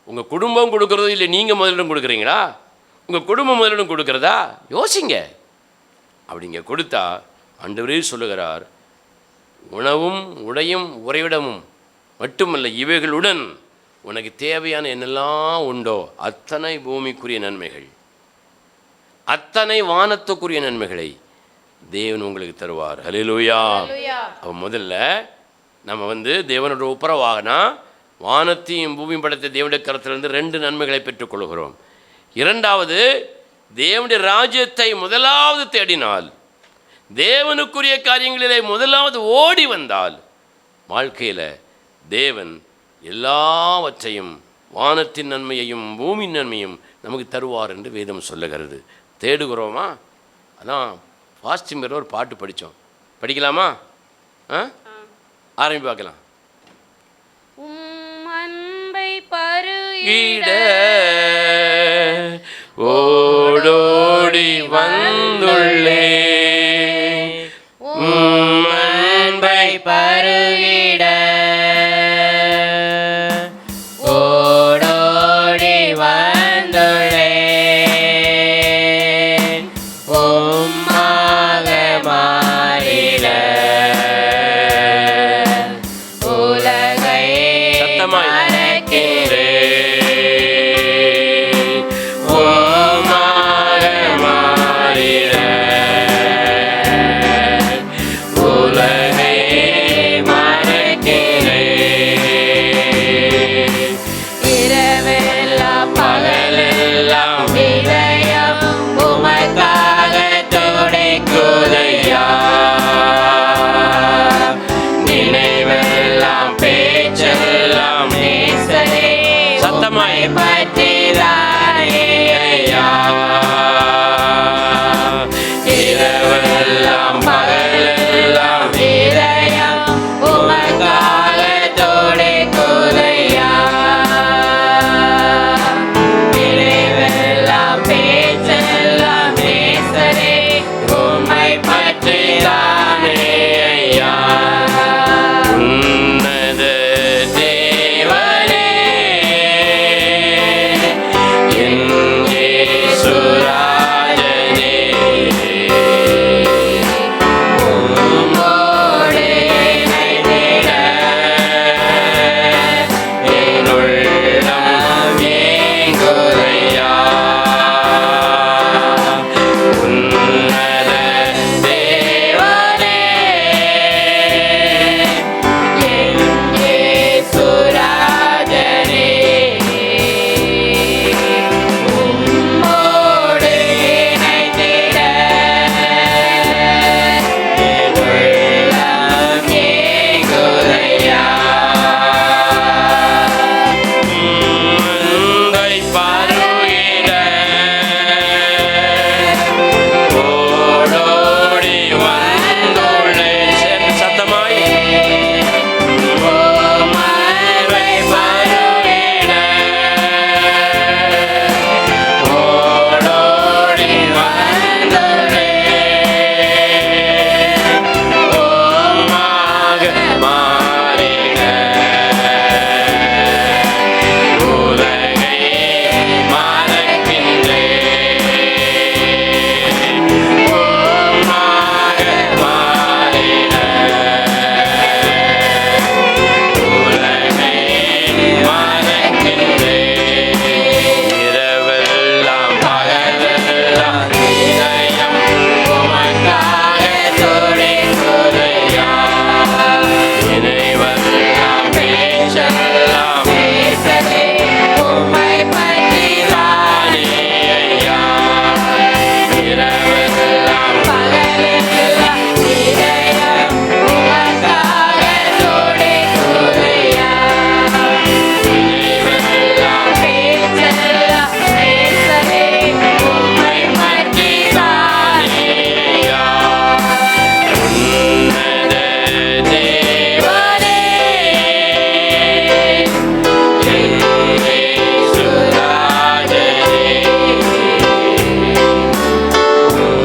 Speaker 2: உங்கள் குடும்பம் கொடுக்குறதோ இல்லை நீங்கள் முதலிடம் கொடுக்குறீங்களா? உங்கள் குடும்பம் முதலிடம் கொடுக்குறதா? யோசிங்க. அப்படிங்க கொடுத்தா ஆண்டவரே சொல்லுகிறார், உணவும் உடையும் உறைவிடமும் மட்டுமல்ல, இவைகளுடன் உனக்கு தேவையான என்னெல்லாம் உண்டோ அத்தனை பூமிக்குரிய நன்மைகள், அத்தனை வானத்துக்குரிய நன்மைகளை தேவன் உங்களுக்கு தருவார். ஹல்லேலூயா. அப்போ முதல்ல நம்ம தேவனோட உப்புரவாகனா வானத்தையும் பூமியும் படைத்த தேவனுடைய கரத்திலிருந்து 2 நன்மைகளை பெற்றுக்கொள்கிறோம். இரண்டாவது, தேவனுடைய ராஜ்யத்தை முதலாவது தேடினால், தேவனுக்குரிய காரியங்களிலே முதலாவது ஓடி வந்தால், வாழ்க்கையில் தேவன் எல்லாவற்றையும், வானத்தின் நன்மையையும் பூமியின் நன்மையும் நமக்கு தருவார் என்று வேதம் சொல்லுகிறது. தேடுகிறோமா? அதான் ஃபாஸ்டிங்கிற ஒரு பாட்டு படித்தோம். படிக்கலாமா? ஆரம்பி பார்க்கலாம்.
Speaker 3: அன்பை பருகிட
Speaker 2: ஓடோடி வந்துள்ளே,
Speaker 5: அன்பை பருகிட ஓடோடி வந்துள்ளே, உம்மாக மாறிட உலகை
Speaker 2: சத்தமாய்
Speaker 5: மறக்கிறேன். இரவெல்லாம் பகலெல்லாம் இதயம் உமக்காக துடிக்குதையா, நினைவெல்லாம் பேச்செல்லாம் நேசரே
Speaker 2: சத்தமாய்
Speaker 5: பற்றிதானே ஐயா. இரவெல்லாம் பகலெல்லாம் இதயம் உமக்காக துடிக்குதையா, நினைவெல்லாம் பேச்செல்லாம் நேசரே உம்மை பற்றிதானே ஐயா.
Speaker 2: உன்னத
Speaker 5: தேவனே என் இயேசு ராஜனே, உம்மோடு இணைந்திட என் உள்ளம் ஏங்குதையா. உன்னத தேவனே என் இயேசு ராஜனே, உம்மோடு இணைந்திட என் உள்ளம் ஏங்குதையா.
Speaker 2: அன்பை பருகிட ஓடோடி வந்துள்ளே. சத்தமாய்
Speaker 5: உம்மை பருகிட ஓடோடி வந்துள்ளே, உம்மாக மாறிட உலகை மறக்கின்றேன். உம்மாக மாறிட உலகை மறக்கின்றேன். இரவெல்லாம் பகலெல்லாம் இதயம் உமக்காக துடிக்குதையா, நினைவெல்லாம் பேச்செல்லாம் நேசரே உம்மை பற்றிதானே ஐயா.
Speaker 2: இரவெல்லாம்
Speaker 5: பகலெல்லாம் இதயம் உமக்காக துடிக்குதையா, நினைவெல்லாம் பேச்செல்லாம் நேசரே உம்மை பற்றிதானே ஐயா.
Speaker 2: உன்னத
Speaker 5: தேவனே என் இயேசு ராஜனே,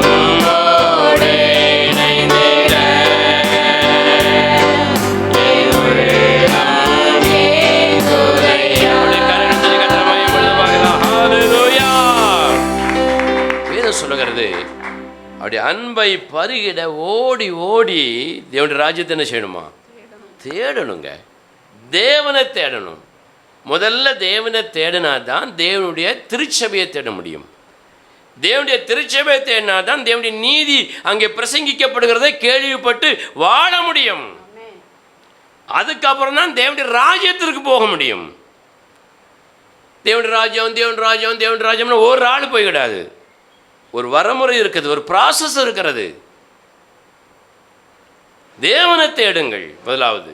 Speaker 5: உம்மோடு இணைந்திட என் உள்ளம் ஏங்குதையா.
Speaker 2: வேதம் சொல்லுகிறது, அப்படி அன்பை பருகிட ஓடி ஓடி தேவனுடைய ராஜ்யத்தை என்ன செய்யணுமா? தேடணுங்க. தேவனை தேடணும். முதல்ல தேவனை தேடினா தான் தேவனுடைய திருச்சபையை தேட முடியும். தேவனுடைய திருச்சபையை தேடினா தான் தேவனுடைய நீதி அங்கே பிரசங்கிக்கப்படுகிறதை கேள்விப்பட்டு வாழ முடியும். அதுக்கப்புறம் தான் தேவனுடைய ராஜ்யத்திற்கு போக முடியும். தேவனுடைய ராஜ்யம் தேவனுடைய ராஜ்யம் தேவனுடைய ராஜ்யம்னு ஒரு ஆள் போய்விடாது. ஒரு வரமுறை இருக்குது, ஒரு ப்ராசஸ் இருக்கிறது. தேவனை தேடுங்கள். முதலாவது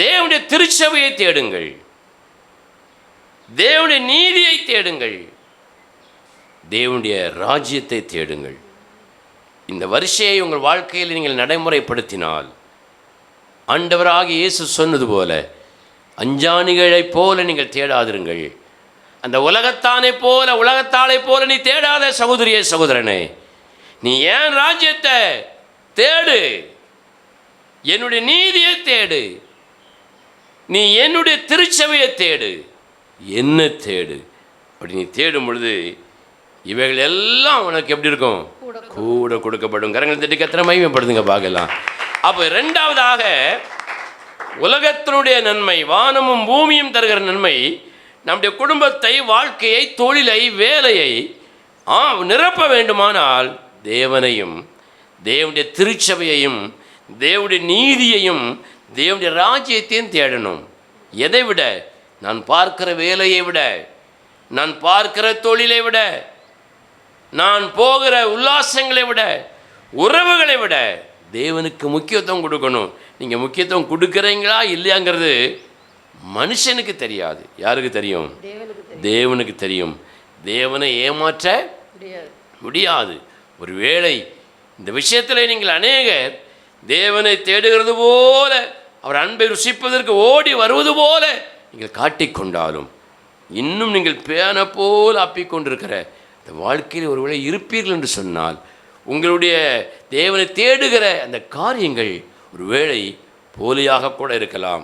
Speaker 2: தேவனுடைய திருச்சபையை தேடுங்கள், தேவனுடைய நீதியை தேடுங்கள், தேவனுடைய ராஜ்யத்தை தேடுங்கள். இந்த வரிசையை உங்கள் வாழ்க்கையில் நீங்கள் நடைமுறைப்படுத்தினால், ஆண்டவராகிய இயேசு சொன்னது போல, அஞ்சாணிகளைப் போல நீங்கள் தேடாதிருங்கள். அந்த உலகத்தாளை போல நீ தேடாத சகோதரியே சகோதரனே. நீ ஏன் ராஜ்யத்தை தேடு, என்னுடைய நீதியை தேடு, நீ என்னுடைய திருச்சபையை தேடு, என்ன தேடு. அப்படி நீ தேடும் பொழுது இவைகள் எல்லாம் உனக்கு எப்படி இருக்கும்? கூட கொடுக்கப்படும். கரங்கள் தட்டி கத்திர மகிமைப்படுத்துங்க பார்க்கலாம். அப்போ இரண்டாவதாக உலகத்தினுடைய நன்மை, வானமும் பூமியும் தருகிற நன்மை, நம்முடைய குடும்பத்தை, வாழ்க்கையை, தொழிலை, வேலையை நிரப்ப வேண்டுமானால் தேவனையும் தேவனுடைய திருச்சபையையும் தேவனுடைய நீதியையும் தேவனுடைய ராஜ்யத்தையும் தேடணும். எதை விட? நான் பார்க்கிற வேலையை விட, நான் பார்க்கிற தொழிலை விட, நான் போகிற உல்லாசங்களை விட, உறவுகளை விட தேவனுக்கு முக்கியத்துவம் கொடுக்கணும். நீங்கள் முக்கியத்துவம் கொடுக்குறீங்களா இல்லையாங்கிறது மனுஷனுக்கு தெரியாது. யாருக்கு தெரியும்? தேவனுக்கு தெரியும். தேவனை ஏமாற்ற முடியாது. ஒரு வேளை இந்த விஷயத்தில் நீங்கள் அநேகர் தேவனை தேடுகிறது போல, அவர் அன்பை ருசிப்பதற்கு ஓடி வருவது போல நீங்கள் காட்டிக்கொண்டாலும், இன்னும் நீங்கள் பேன போல் ஆப்பிக்கொண்டிருக்கிற இந்த வாழ்க்கையில் ஒருவேளை இருப்பீர்கள் என்று சொன்னால், உங்களுடைய தேவனை தேடுகிற அந்த காரியங்கள் ஒருவேளை போலியாக கூட இருக்கலாம்,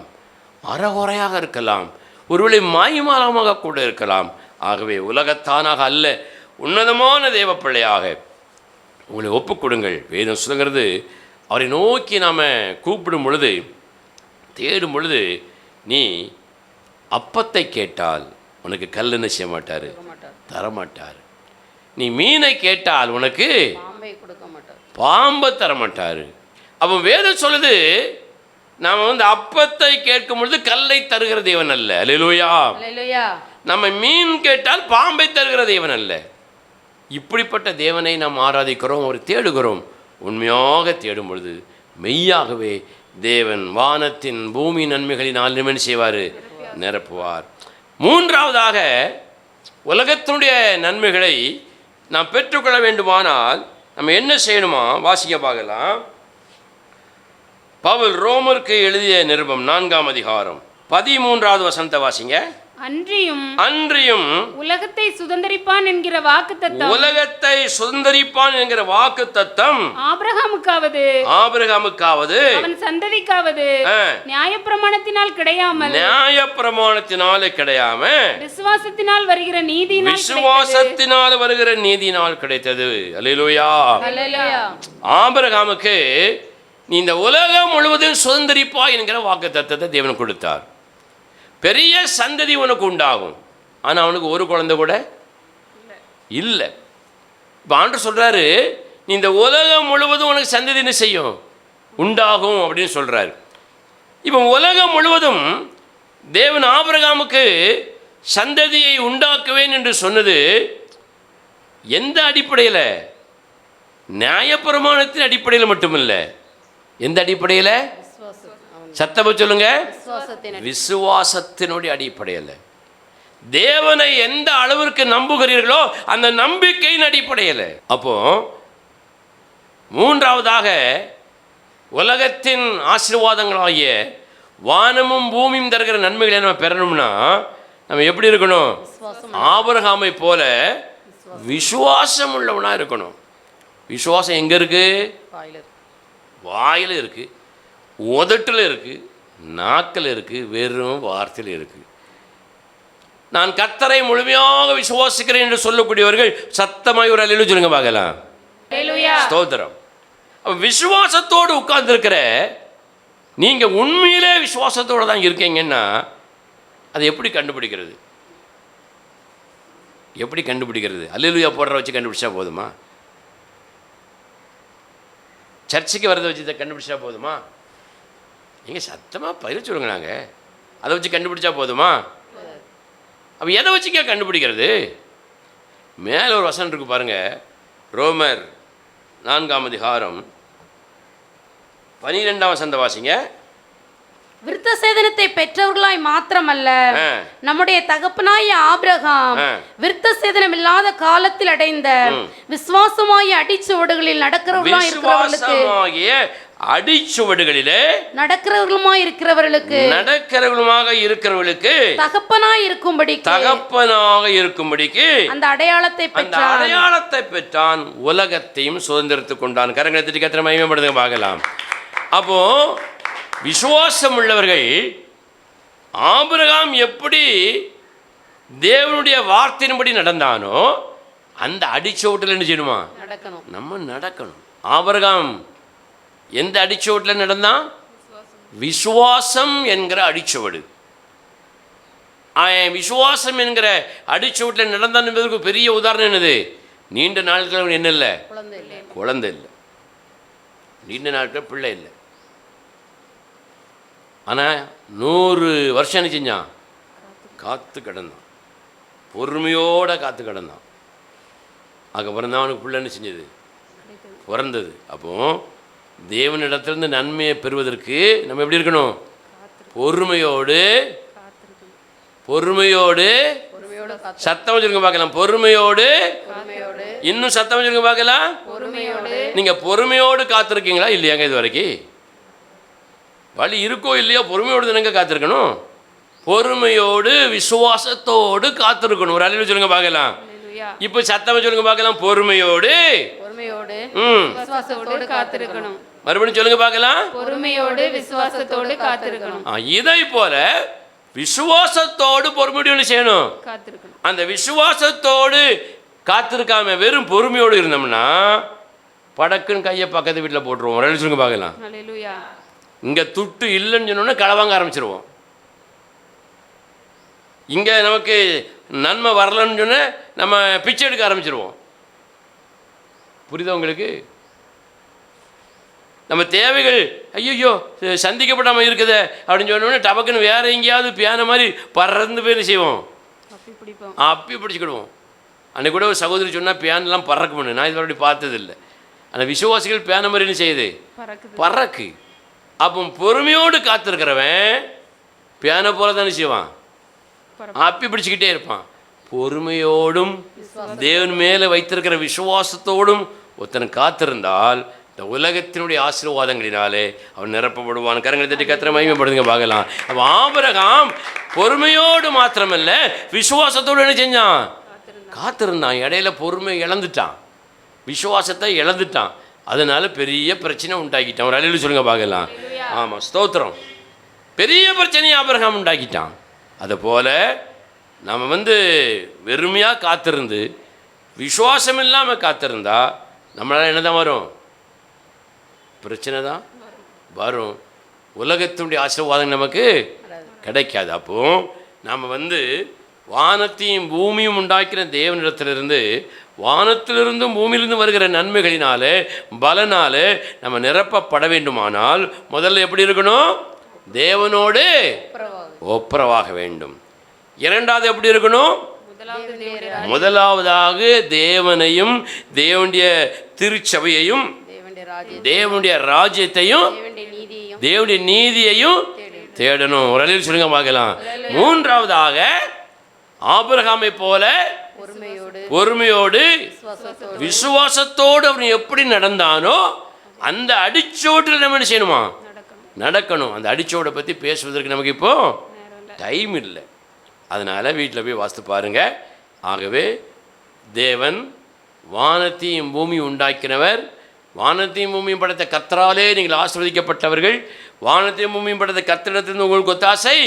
Speaker 2: அறகுறையாக இருக்கலாம், ஒருவேளை மாய்மாலமாக கூட இருக்கலாம். ஆகவே உலகத்தானாக அல்ல, உன்னதமான தேவ பிள்ளையாக உங்களை ஒப்புக்கொடுங்கள். வேதம் சொல்லுங்கிறது, அவரை நோக்கி நாம் கூப்பிடும் பொழுது, தேடும் பொழுது, நீ அப்பத்தை கேட்டால் உனக்கு கல் என்ன செய்ய மாட்டார்? தரமாட்டார். நீ மீனை கேட்டால் உனக்கு பாம்பை தரமாட்டார். அப்போ வேதம் சொல்லுது, நாம் அப்பத்தை கேட்கும் பொழுது கல்லை தருகிற தேவன் அல்ல. அல்லேலூயா. நம்ம மீன் கேட்டால் பாம்பை தருகிற தேவன் அல்ல. இப்படிப்பட்ட தேவனை நாம் ஆராதிக்கிறோம், அவர் தேடுகிறோம். உண்மையாக தேடும் பொழுது மெய்யாகவே தேவன் வானத்தின் பூமி நன்மைகளினால் நிமன் செய்வார், நிரப்புவார். மூன்றாவதாக உலகத்தினுடைய நன்மைகளை நாம் பெற்றுக்கொள்ள வேண்டுமானால் நம்ம என்ன செய்யணுமா? வாசிக்க பார்க்கலாம். பவுல் ரோமருக்கு எழுதிய நிருபம் 4ஆம் அதிகாரம் 13வது வசனத்தை வாசிங்க.
Speaker 4: அன்றியும் உலகத்தை சுதந்தரிப்பான் என்கிற வாக்குத்தத்தம் ஆபிரகாமுக்காவது அவன் சந்ததிக்காவது நியாயப்பிரமாணத்தினால் கிடையாமல் விசுவாசத்தினால் வருகிற நீதியினால் கிடைத்தது. அல்லேலூயா.
Speaker 2: ஆபிரகாமுக்கு நீ இந்த உலகம் முழுவதும் சுதந்தரிப்பா என்கிற வாக்குத்தத்தத்தை தேவன் கொடுத்தார். பெரிய சந்ததி உனக்கு உண்டாகும். ஆனால் அவனுக்கு ஒரு குழந்தை கூட இல்லை. இப்போ ஆண்டவர் சொல்கிறாரு, நீ இந்த உலகம் முழுவதும் உனக்கு சந்ததி என்ன செய்யும்? உண்டாகும் அப்படின்னு சொல்கிறாரு. இப்போ உலகம் முழுவதும் தேவன் ஆபிரகாமுக்கு சந்ததியை உண்டாக்குவேன் என்று சொன்னது எந்த அடிப்படையில்? நியாயப்பிரமாணத்தின் அடிப்படையில் மட்டுமில்லை. எந்த அடிப்படையில்? சத்தமா சொல்லுங்க. விசுவாசத்தினுடைய அடிப்படையில். தேவனை எந்த அளவிற்கு நம்புகிறீர்களோ அந்த நம்பிக்கையின் அடிப்படையில். அப்போ மூன்றாவதாக உலகத்தின் ஆசீர்வாதங்களாகிய வானமும் பூமியும் தருகிற நன்மைகளை நம்ம பெறணும்னா நம்ம எப்படி இருக்கணும்? ஆபிரகாமை போல விசுவாசம் உள்ளவனா இருக்கணும். விசுவாசம் எங்க இருக்கு? வாயில் இருக்கு, உதட்டில் இருக்குது, நாக்கில் இருக்குது, வெறும் வார்த்தையில் இருக்குது. நான் கர்த்தரை முழுமையாக விசுவாசிக்கிறேன் என்று சொல்லக்கூடியவர்கள் சத்தமாய் ஒரு அல்லேலூயா சொல்லுங்க பார்க்கலாம். ஸ்தோத்திரம். விசுவாசத்தோடு உட்கார்ந்துருக்கிற நீங்கள் உண்மையிலே விசுவாசத்தோடு தான் இருக்கீங்கன்னா அதை எப்படி கண்டுபிடிக்கிறது? அல்லேலூயா போடுற வச்சு கண்டுபிடிச்சா போதுமா? சர்ச்சுக்கு வரதை வச்சு இதை கண்டுபிடிச்சா போதுமா? நீங்கள் சத்தமாக பதில் சொல்லுங்க. நாங்கள் அதை வச்சு கண்டுபிடிச்சா போதுமா? அப்போ எதை வச்சுக்கே கண்டுபிடிக்கிறது? மேலே ஒரு வசனம் இருக்கு பாருங்கள், ரோமர் 4ஆம் அதிகாரம் 12ஆம் வசனத்தை வாசிங்க.
Speaker 3: விருத்த சேதனத்தை பெற்றவர்களாய் மாத்திரமல்ல, நம்முடைய தகப்பனாய ஆபிரகாம் விருத்த சேதனம் இல்லாத காலத்தில் அடைந்த விசுவாசமாகிய அடிச்சுவடுகளில் நடக்கிறவர்களாய்
Speaker 2: இருக்கிறவர்களுக்கு தகப்பனாக இருக்கும்படிக்கு அந்த அடையாளத்தை பெற்றான், உலகத்தையும் சுதந்திரத்துக் கொண்டான். கரங்களை தட்டி கர்த்தரை மகிமைப்படுத்துங்க பார்க்கலாம். அப்போ விசுவாசம் உள்ளவர்கள் ஆபிரகாம் எப்படி தேவனுடைய வார்த்தையின்படி நடந்தானோ அந்த அடிச்சோட்டில் என்ன செய்யணுமா? நம்ம நடக்கணும். ஆபிரகாம் எந்த அடிச்சோட்டில் நடந்தான்? விசுவாசம் என்கிற அடிச்சுவடு. விசுவாசம் என்கிற அடிச்சுவட்டில் நடந்தான் என்பதற்கு பெரிய உதாரணம் என்னது? நீண்ட நாட்கள் என்ன இல்லை? குழந்தை இல்லை. நீண்ட நாட்கள் பிள்ளை இல்லை. ஆனால் 100 வருஷம் என்ன செஞ்சான்? காத்து கிடந்தான். பொறுமையோடு காத்து கிடந்தான். அதுக்கப்புறம் தான் அவனுக்கு பிள்ளை என்ன செஞ்சது? பிறந்தது. அப்போது தேவனிடத்திலிருந்து நன்மையை பெறுவதற்கு நம்ம எப்படி இருக்கணும்? பொறுமையோடு சத்தம் வச்சுருங்க பார்க்கலாம். பொறுமையோடு, இன்னும் சத்தம் வச்சுருங்க பார்க்கலாம். நீங்கள் பொறுமையோடு காத்திருக்கீங்களா இல்லையாங்க? இது வரைக்கும் வழி இருக்கோ இல்லையோ பொறுமையோடு தானங்க காத்திருக்கணும். பொறுமையோடு விசுவாசத்தோடு காத்திருக்கணும். ஒரு அழிவு சொல்லுங்க பார்க்கலாம். இப்போ சத்தம் சொல்லுங்க பார்க்கலாம். பொறுமையோடு
Speaker 4: விசுவாசத்தோடு காத்திருக்கணும்.
Speaker 2: மறுபடியும் சொல்லுங்க பார்க்கலாம்.
Speaker 4: பொறுமையோடு விசுவாசத்தோடு காத்திருக்கணும்.
Speaker 2: இதை போல விசுவாசத்தோடு பொறுமையோடு செய்யணும்.
Speaker 4: காத்திருக்கணும்.
Speaker 2: அந்த விசுவாசத்தோடு காத்திருக்காம வெறும் பொறுமையோடு இருந்தோம்னா படக்குன்னு கையை பக்கத்து வீட்டில் போட்டுருவோம். ஒரு சொல்லுங்க பார்க்கலாம். இங்கே துட்டு இல்லைன்னு சொன்னோன்னா களவாங்க ஆரம்பிச்சிருவோம். இங்கே நமக்கு நன்மை வரலன்னு சொன்ன நம்ம பிச்சை எடுக்க ஆரம்பிச்சிருவோம். புரியுதா உங்களுக்கு? நம்ம தேவைகள் ஐயோ சந்திக்கப்படாமல் இருக்குது அப்படின்னு சொன்னோடனே டபக்குன்னு வேறு எங்கேயாவது பியானோ மாதிரி பறந்து போய் செய்வோம், அப்பி பிடிச்சிக்கிடுவோம். அன்றைக்கு கூட ஒரு சகோதரி சொன்னால் பியானெலாம் பறக்க பண்ணு. நான் இது வரைக்கும் பார்த்ததில்லை. ஆனால் விசுவாசிகள் பியானோ மாதிரி என்ன செய்யுது? பறக்கு. அப்போ பொறுமையோடு காத்திருக்கிறவன் பியானோ போல தானே செய்வான்? அப்பி பிடிச்சிக்கிட்டே இருப்பான். பொறுமையோடும் தேவன் மேலே வைத்திருக்கிற விசுவாசத்தோடும் ஒருத்தன் காத்திருந்தால் இந்த உலகத்தினுடைய ஆசீர்வாதங்களினாலே அவன் நிரப்பப்படுவான். கரங்களை தட்டி கர்த்தரை மகிமைப்படுத்துங்க பார்க்கலாம். அப்போ ஆபிரகாம் பொறுமையோடு மாத்திரமல்ல விசுவாசத்தோடு என்ன செஞ்சான்? காத்திருந்தான். இடையில பொறுமை இழந்துட்டான், விசுவாசத்தை இழந்துட்டான். அதனால பெரிய பிரச்சனை உண்டாக்கிட்டான். ஒரு அழிவு சொல்லுங்க பார்க்கலாம். ஆமாம், ஸ்தோத்திரம். பெரிய பிரச்சனையை ஆபிரகாம் உண்டாக்கிட்டான். அதுபோல் நம்ம வெறுமையாக காத்திருந்து விசுவாசம் இல்லாமல் காத்திருந்தா நம்மளால் என்ன தான் வரும்? பிரச்சனை தான் வரும். உலகத்தினுடைய ஆசீர்வாதம் நமக்கு கிடைக்காது. அப்போ நாம் வானத்தையும் பூமியும் உண்டாக்கிற தேவனிடத்திலிருந்து, வானத்திலிருந்தும் பூமியிலிருந்து வருகிற நன்மைகளினாலே பலனாலே நம்ம நிரப்பப்பட வேண்டுமானால் முதல்ல எப்படி இருக்கணும்? தேவனோடு ஒப்புரவாக வேண்டும். இரண்டாவது எப்படி இருக்கணும்? முதலாவதாக தேவனையும் தேவனுடைய திருச்சபையையும் தேவனுடைய ராஜ்யத்தையும் தேவனுடைய நீதியையும் தேடணும். ஒரு அழிவு சொல்லுங்க பார்க்கலாம். மூன்றாவதாக ஆபிரகாமை போல பொறுமையோடு விசுவாசத்தோடு அவன் எப்படி நடந்தானோ அந்த அடிச்சோட்டில் நம்ம என்ன செய்யணுமா? நடக்கணும். அந்த அடிச்சோடை பற்றி பேசுவதற்கு நமக்கு இப்போ டைம் இல்லை. அதனால் வீட்டில் போய் வாசித்து பாருங்கள். ஆகவே தேவன் வானத்தையும் பூமியும் உண்டாக்கினவர். வானத்தையும் பூமியும் படைத்த கர்த்தராலே நீங்கள் ஆசீர்வதிக்கப்பட்டவர்கள். வானத்தையும் பூமியும் படைத்த கர்த்தரிடத்திலிருந்து உங்களுக்கு ஒத்தாசை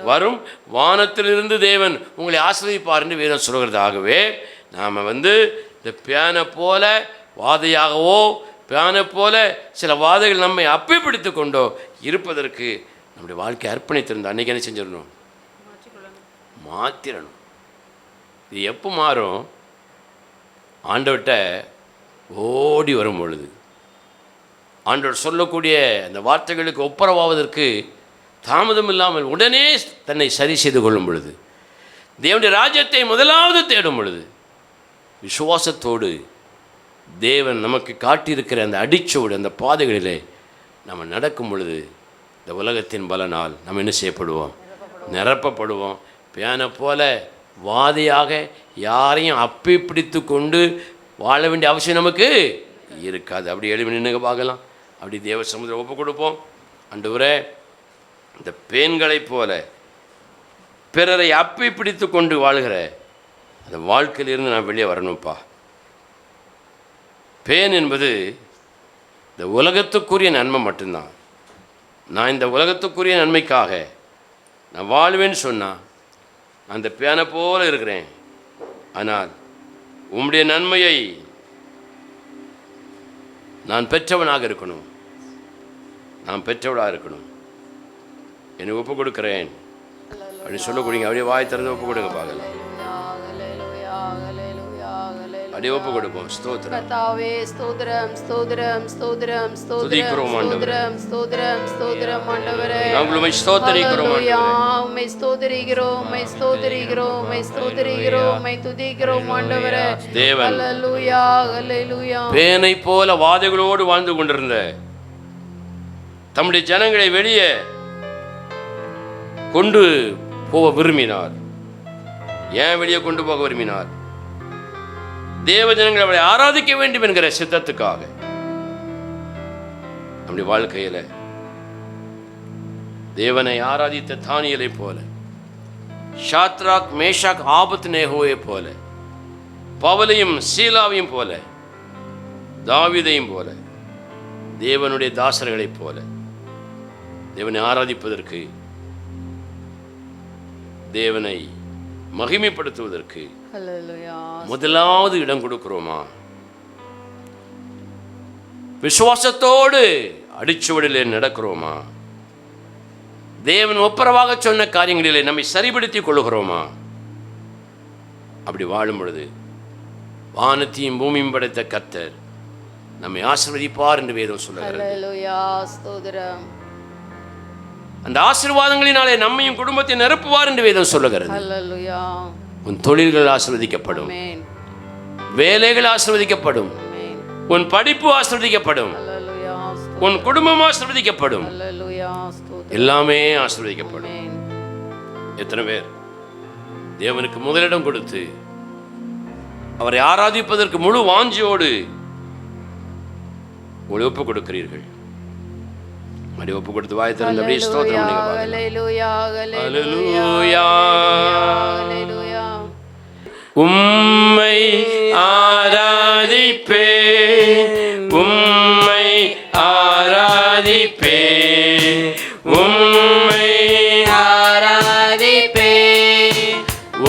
Speaker 2: வரும். வானத்திலிருந்து தேவன் உங்களை ஆசீர்வதிப்பார் என்று வேதம் சொல்கிறது. ஆகவே நாம் இந்த பியானை போல வாதையாகவோ பியானை போல சில வாதைகள் நம்மை அப்பி பிடித்து கொண்டோ இருப்பதற்கு நம்முடைய வாழ்க்கை அர்ப்பணித்திருந்தோம். அன்றைக்கி என்ன செஞ்சிடணும்? மாற்றிடணும். இது எப்போ மாறும்? ஆண்டவர்கிட்ட ஓடி வரும் பொழுது. ஆண்டவர் சொல்லக்கூடிய அந்த வார்த்தைகளுக்கு ஒப்புரவாவதற்கு தாமதம் இல்லாமல் உடனே தன்னை சரி செய்து கொள்ளும் பொழுது, தேவனுடைய ராஜ்யத்தை முதலாவது தேடும் பொழுது, விசுவாசத்தோடு தேவன் நமக்கு காட்டியிருக்கிற அந்த அடிச்சோடு அந்த பாதைகளிலே நம்ம நடக்கும் பொழுது, இந்த உலகத்தின் பலனால் நம்ம என்ன செய்யப்படுவோம்? நிரப்பப்படுவோம். பேனை போல வாதியாக யாரையும் அப்பி பிடித்து கொண்டு வாழ வேண்டிய அவசியம் நமக்கு இருக்காது. அப்படி எழுதி நின்று பார்க்கலாம். அப்படி தேவ சமுதிரம் ஒப்பு கொடுப்போம். ஆண்டவரே, இந்த பேன்களைப் போல பிறரை அப்பி பிடித்து கொண்டு வாழ்கிற அந்த வாழ்க்கையிலிருந்து நான் வெளியே வரணும்ப்பா. பேன் என்பது இந்த உலகத்துக்குரிய நன்மை மட்டும்தான். நான் இந்த உலகத்துக்குரிய நன்மைக்காக நான் வாழ்வேன்னு சொன்னால் அந்த பேனை போல இருக்கிறேன். ஆனால் உம்முடைய நன்மையை நான் பெற்றவனாக இருக்கணும், நான் பெற்றவனாக இருக்கணும். என்னை ஒப்பு கொடுக்குறேன் அப்படின்னு சொல்லக்கூடியங்க. அப்படியே வாய் திறந்து ஒப்பு கொடுங்க பார்க்கலாம். அப்படியே ஒப்பு கொடுப்போம். ஸ்தோத்திரம்
Speaker 3: கர்த்தாவே, ஸ்தோத்திரம் ஸ்தோத்திரம் ஸ்தோத்திரம்
Speaker 2: துதிக்கிறோம் ஆண்டவரே.
Speaker 3: ஸ்தோத்திரம் ஸ்தோத்திரம் ஆண்டவரே.
Speaker 2: நாங்கள் உம்மை ஸ்தோத்திரிக்கிறோம் ஆண்டவரே.
Speaker 3: உம்மை ஸ்தோத்திரிக்கிறோம், உம்மை ஸ்தோத்திரிக்கிறோம், உம்மை ஸ்தோத்திரிக்கிறோம், உம்மை துதிக்கிறோம் ஆண்டவரே.
Speaker 2: தேவன்
Speaker 3: ஹல்லேலூயா ஹல்லேலூயா.
Speaker 2: பேனை போல வாதைகளோடு வாழ்ந்து கொண்டிருந்த தம்முடைய ஜனங்களை வெளியே கொண்டு போக விரும்பினார். ஏன் வெளியே கொண்டு போக விரும்பினார்? தேவ ஜனங்கள் அவளை ஆராதிக்க வேண்டும் என்கிற சித்தத்துக்காக. அப்படி வாழ்க்கையில தேவனை ஆராதித்த தானியலை போல, ஷாத்ராக் மேஷாக் ஆபத்நேகோவை போல, பவுலையும் சீலாவையும் போல, தாவீதையும் போல, தேவனுடைய தாசர்களைப் போல தேவனை ஆராதிப்பதற்கு, தேவனை மகிமைப்படுத்துவதற்கு முதலாவது இடம் கொடுக்கிறோமா? விசுவாசத்தோடு அடிச்சுவடிலே நடக்கிறோமா? தேவன் ஒப்புரவாக சொன்ன காரியங்களிலே நம்மை சரிபடுத்திக் கொள்கிறோமா? அப்படி வாழும் பொழுது வானத்தையும் பூமியும் படைத்த கர்த்தர் நம்மை ஆசீர்வதிப்பார் என்று வேதம் சொல்லுகிறது. அந்த ஆசீர்வாதங்களினாலே நம்மையும் குடும்பத்தை நிரப்புவார் என்று வேதம் சொல்லுகிறது. உன் தொழில்கள் ஆசீர்வதிக்கப்படும், வேலைகள் ஆசீர்வதிக்கப்படும், உன் படிப்பு ஆசீர்வதிக்கப்படும், உன் குடும்பம் ஆசீர்வதிக்கப்படும், எல்லாமே ஆசீர்வதிக்கப்படும். எத்தனை பேர் தேவனுக்கு முதலிடம் கொடுத்து அவரை ஆராதிப்பதற்கு முழு வாஞ்சியோடு ஒப்பு கொடுக்கிறீர்கள்? மடி ஒப்பு கொடுத்து வாய் திறந்து அப்படியே ஸ்தோத்திரம் பண்ணுங்க. ஹல்லேலூயா ஹல்லேலூயா. உம்மை ஆராதிப்பேன், உம்மை ஆராதிப்பேன், உம்மை ஆராதிப்பேன்,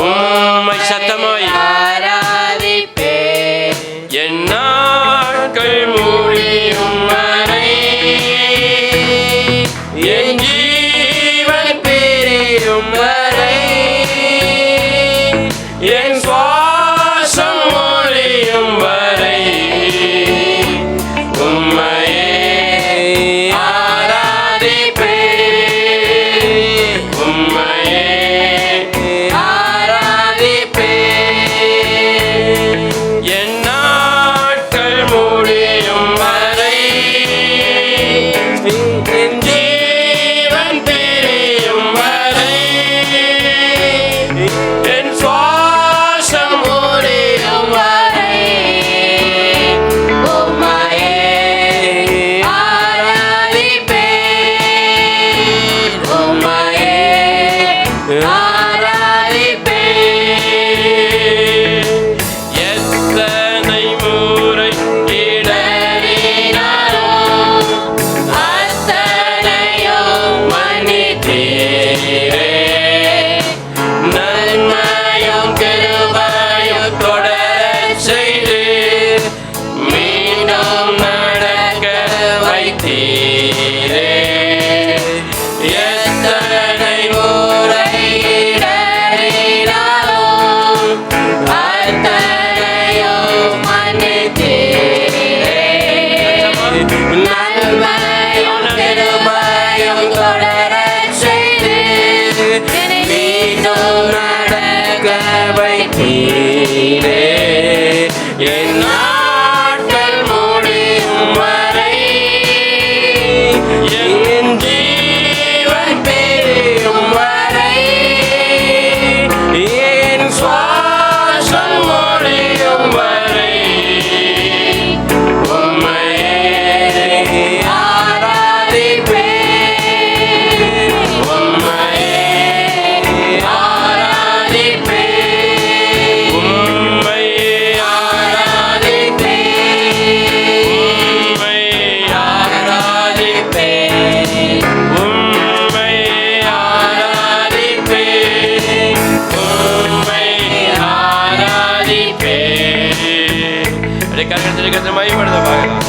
Speaker 2: உம்மை சத்தமாய் ஆராதிப்பேன், என் நாட்கள் முடியும் வரை, என் ஜீவன் பிரியும் வரை, என் சுவாசம் ஒழியும் வரை என் நாட்கள் முடியும் வரை என் ஜீவன் பெரியும் வரை என் சுவாசம் முடியும் வரை உம்மையே ஆராதிப்பேன், உம்மையே ஆராதிப்பேன், உம்மையே ஆராதிப்பேன், உம்மையே ஆராதிப்பேன், உம்மையே ஆராதிப்பேன், உம்மையே ஆராதிப்பேன். அப்படியே கரங்களை தட்டி கர்த்தரை மகிமைப்படுத்த பார்க்கலாம்.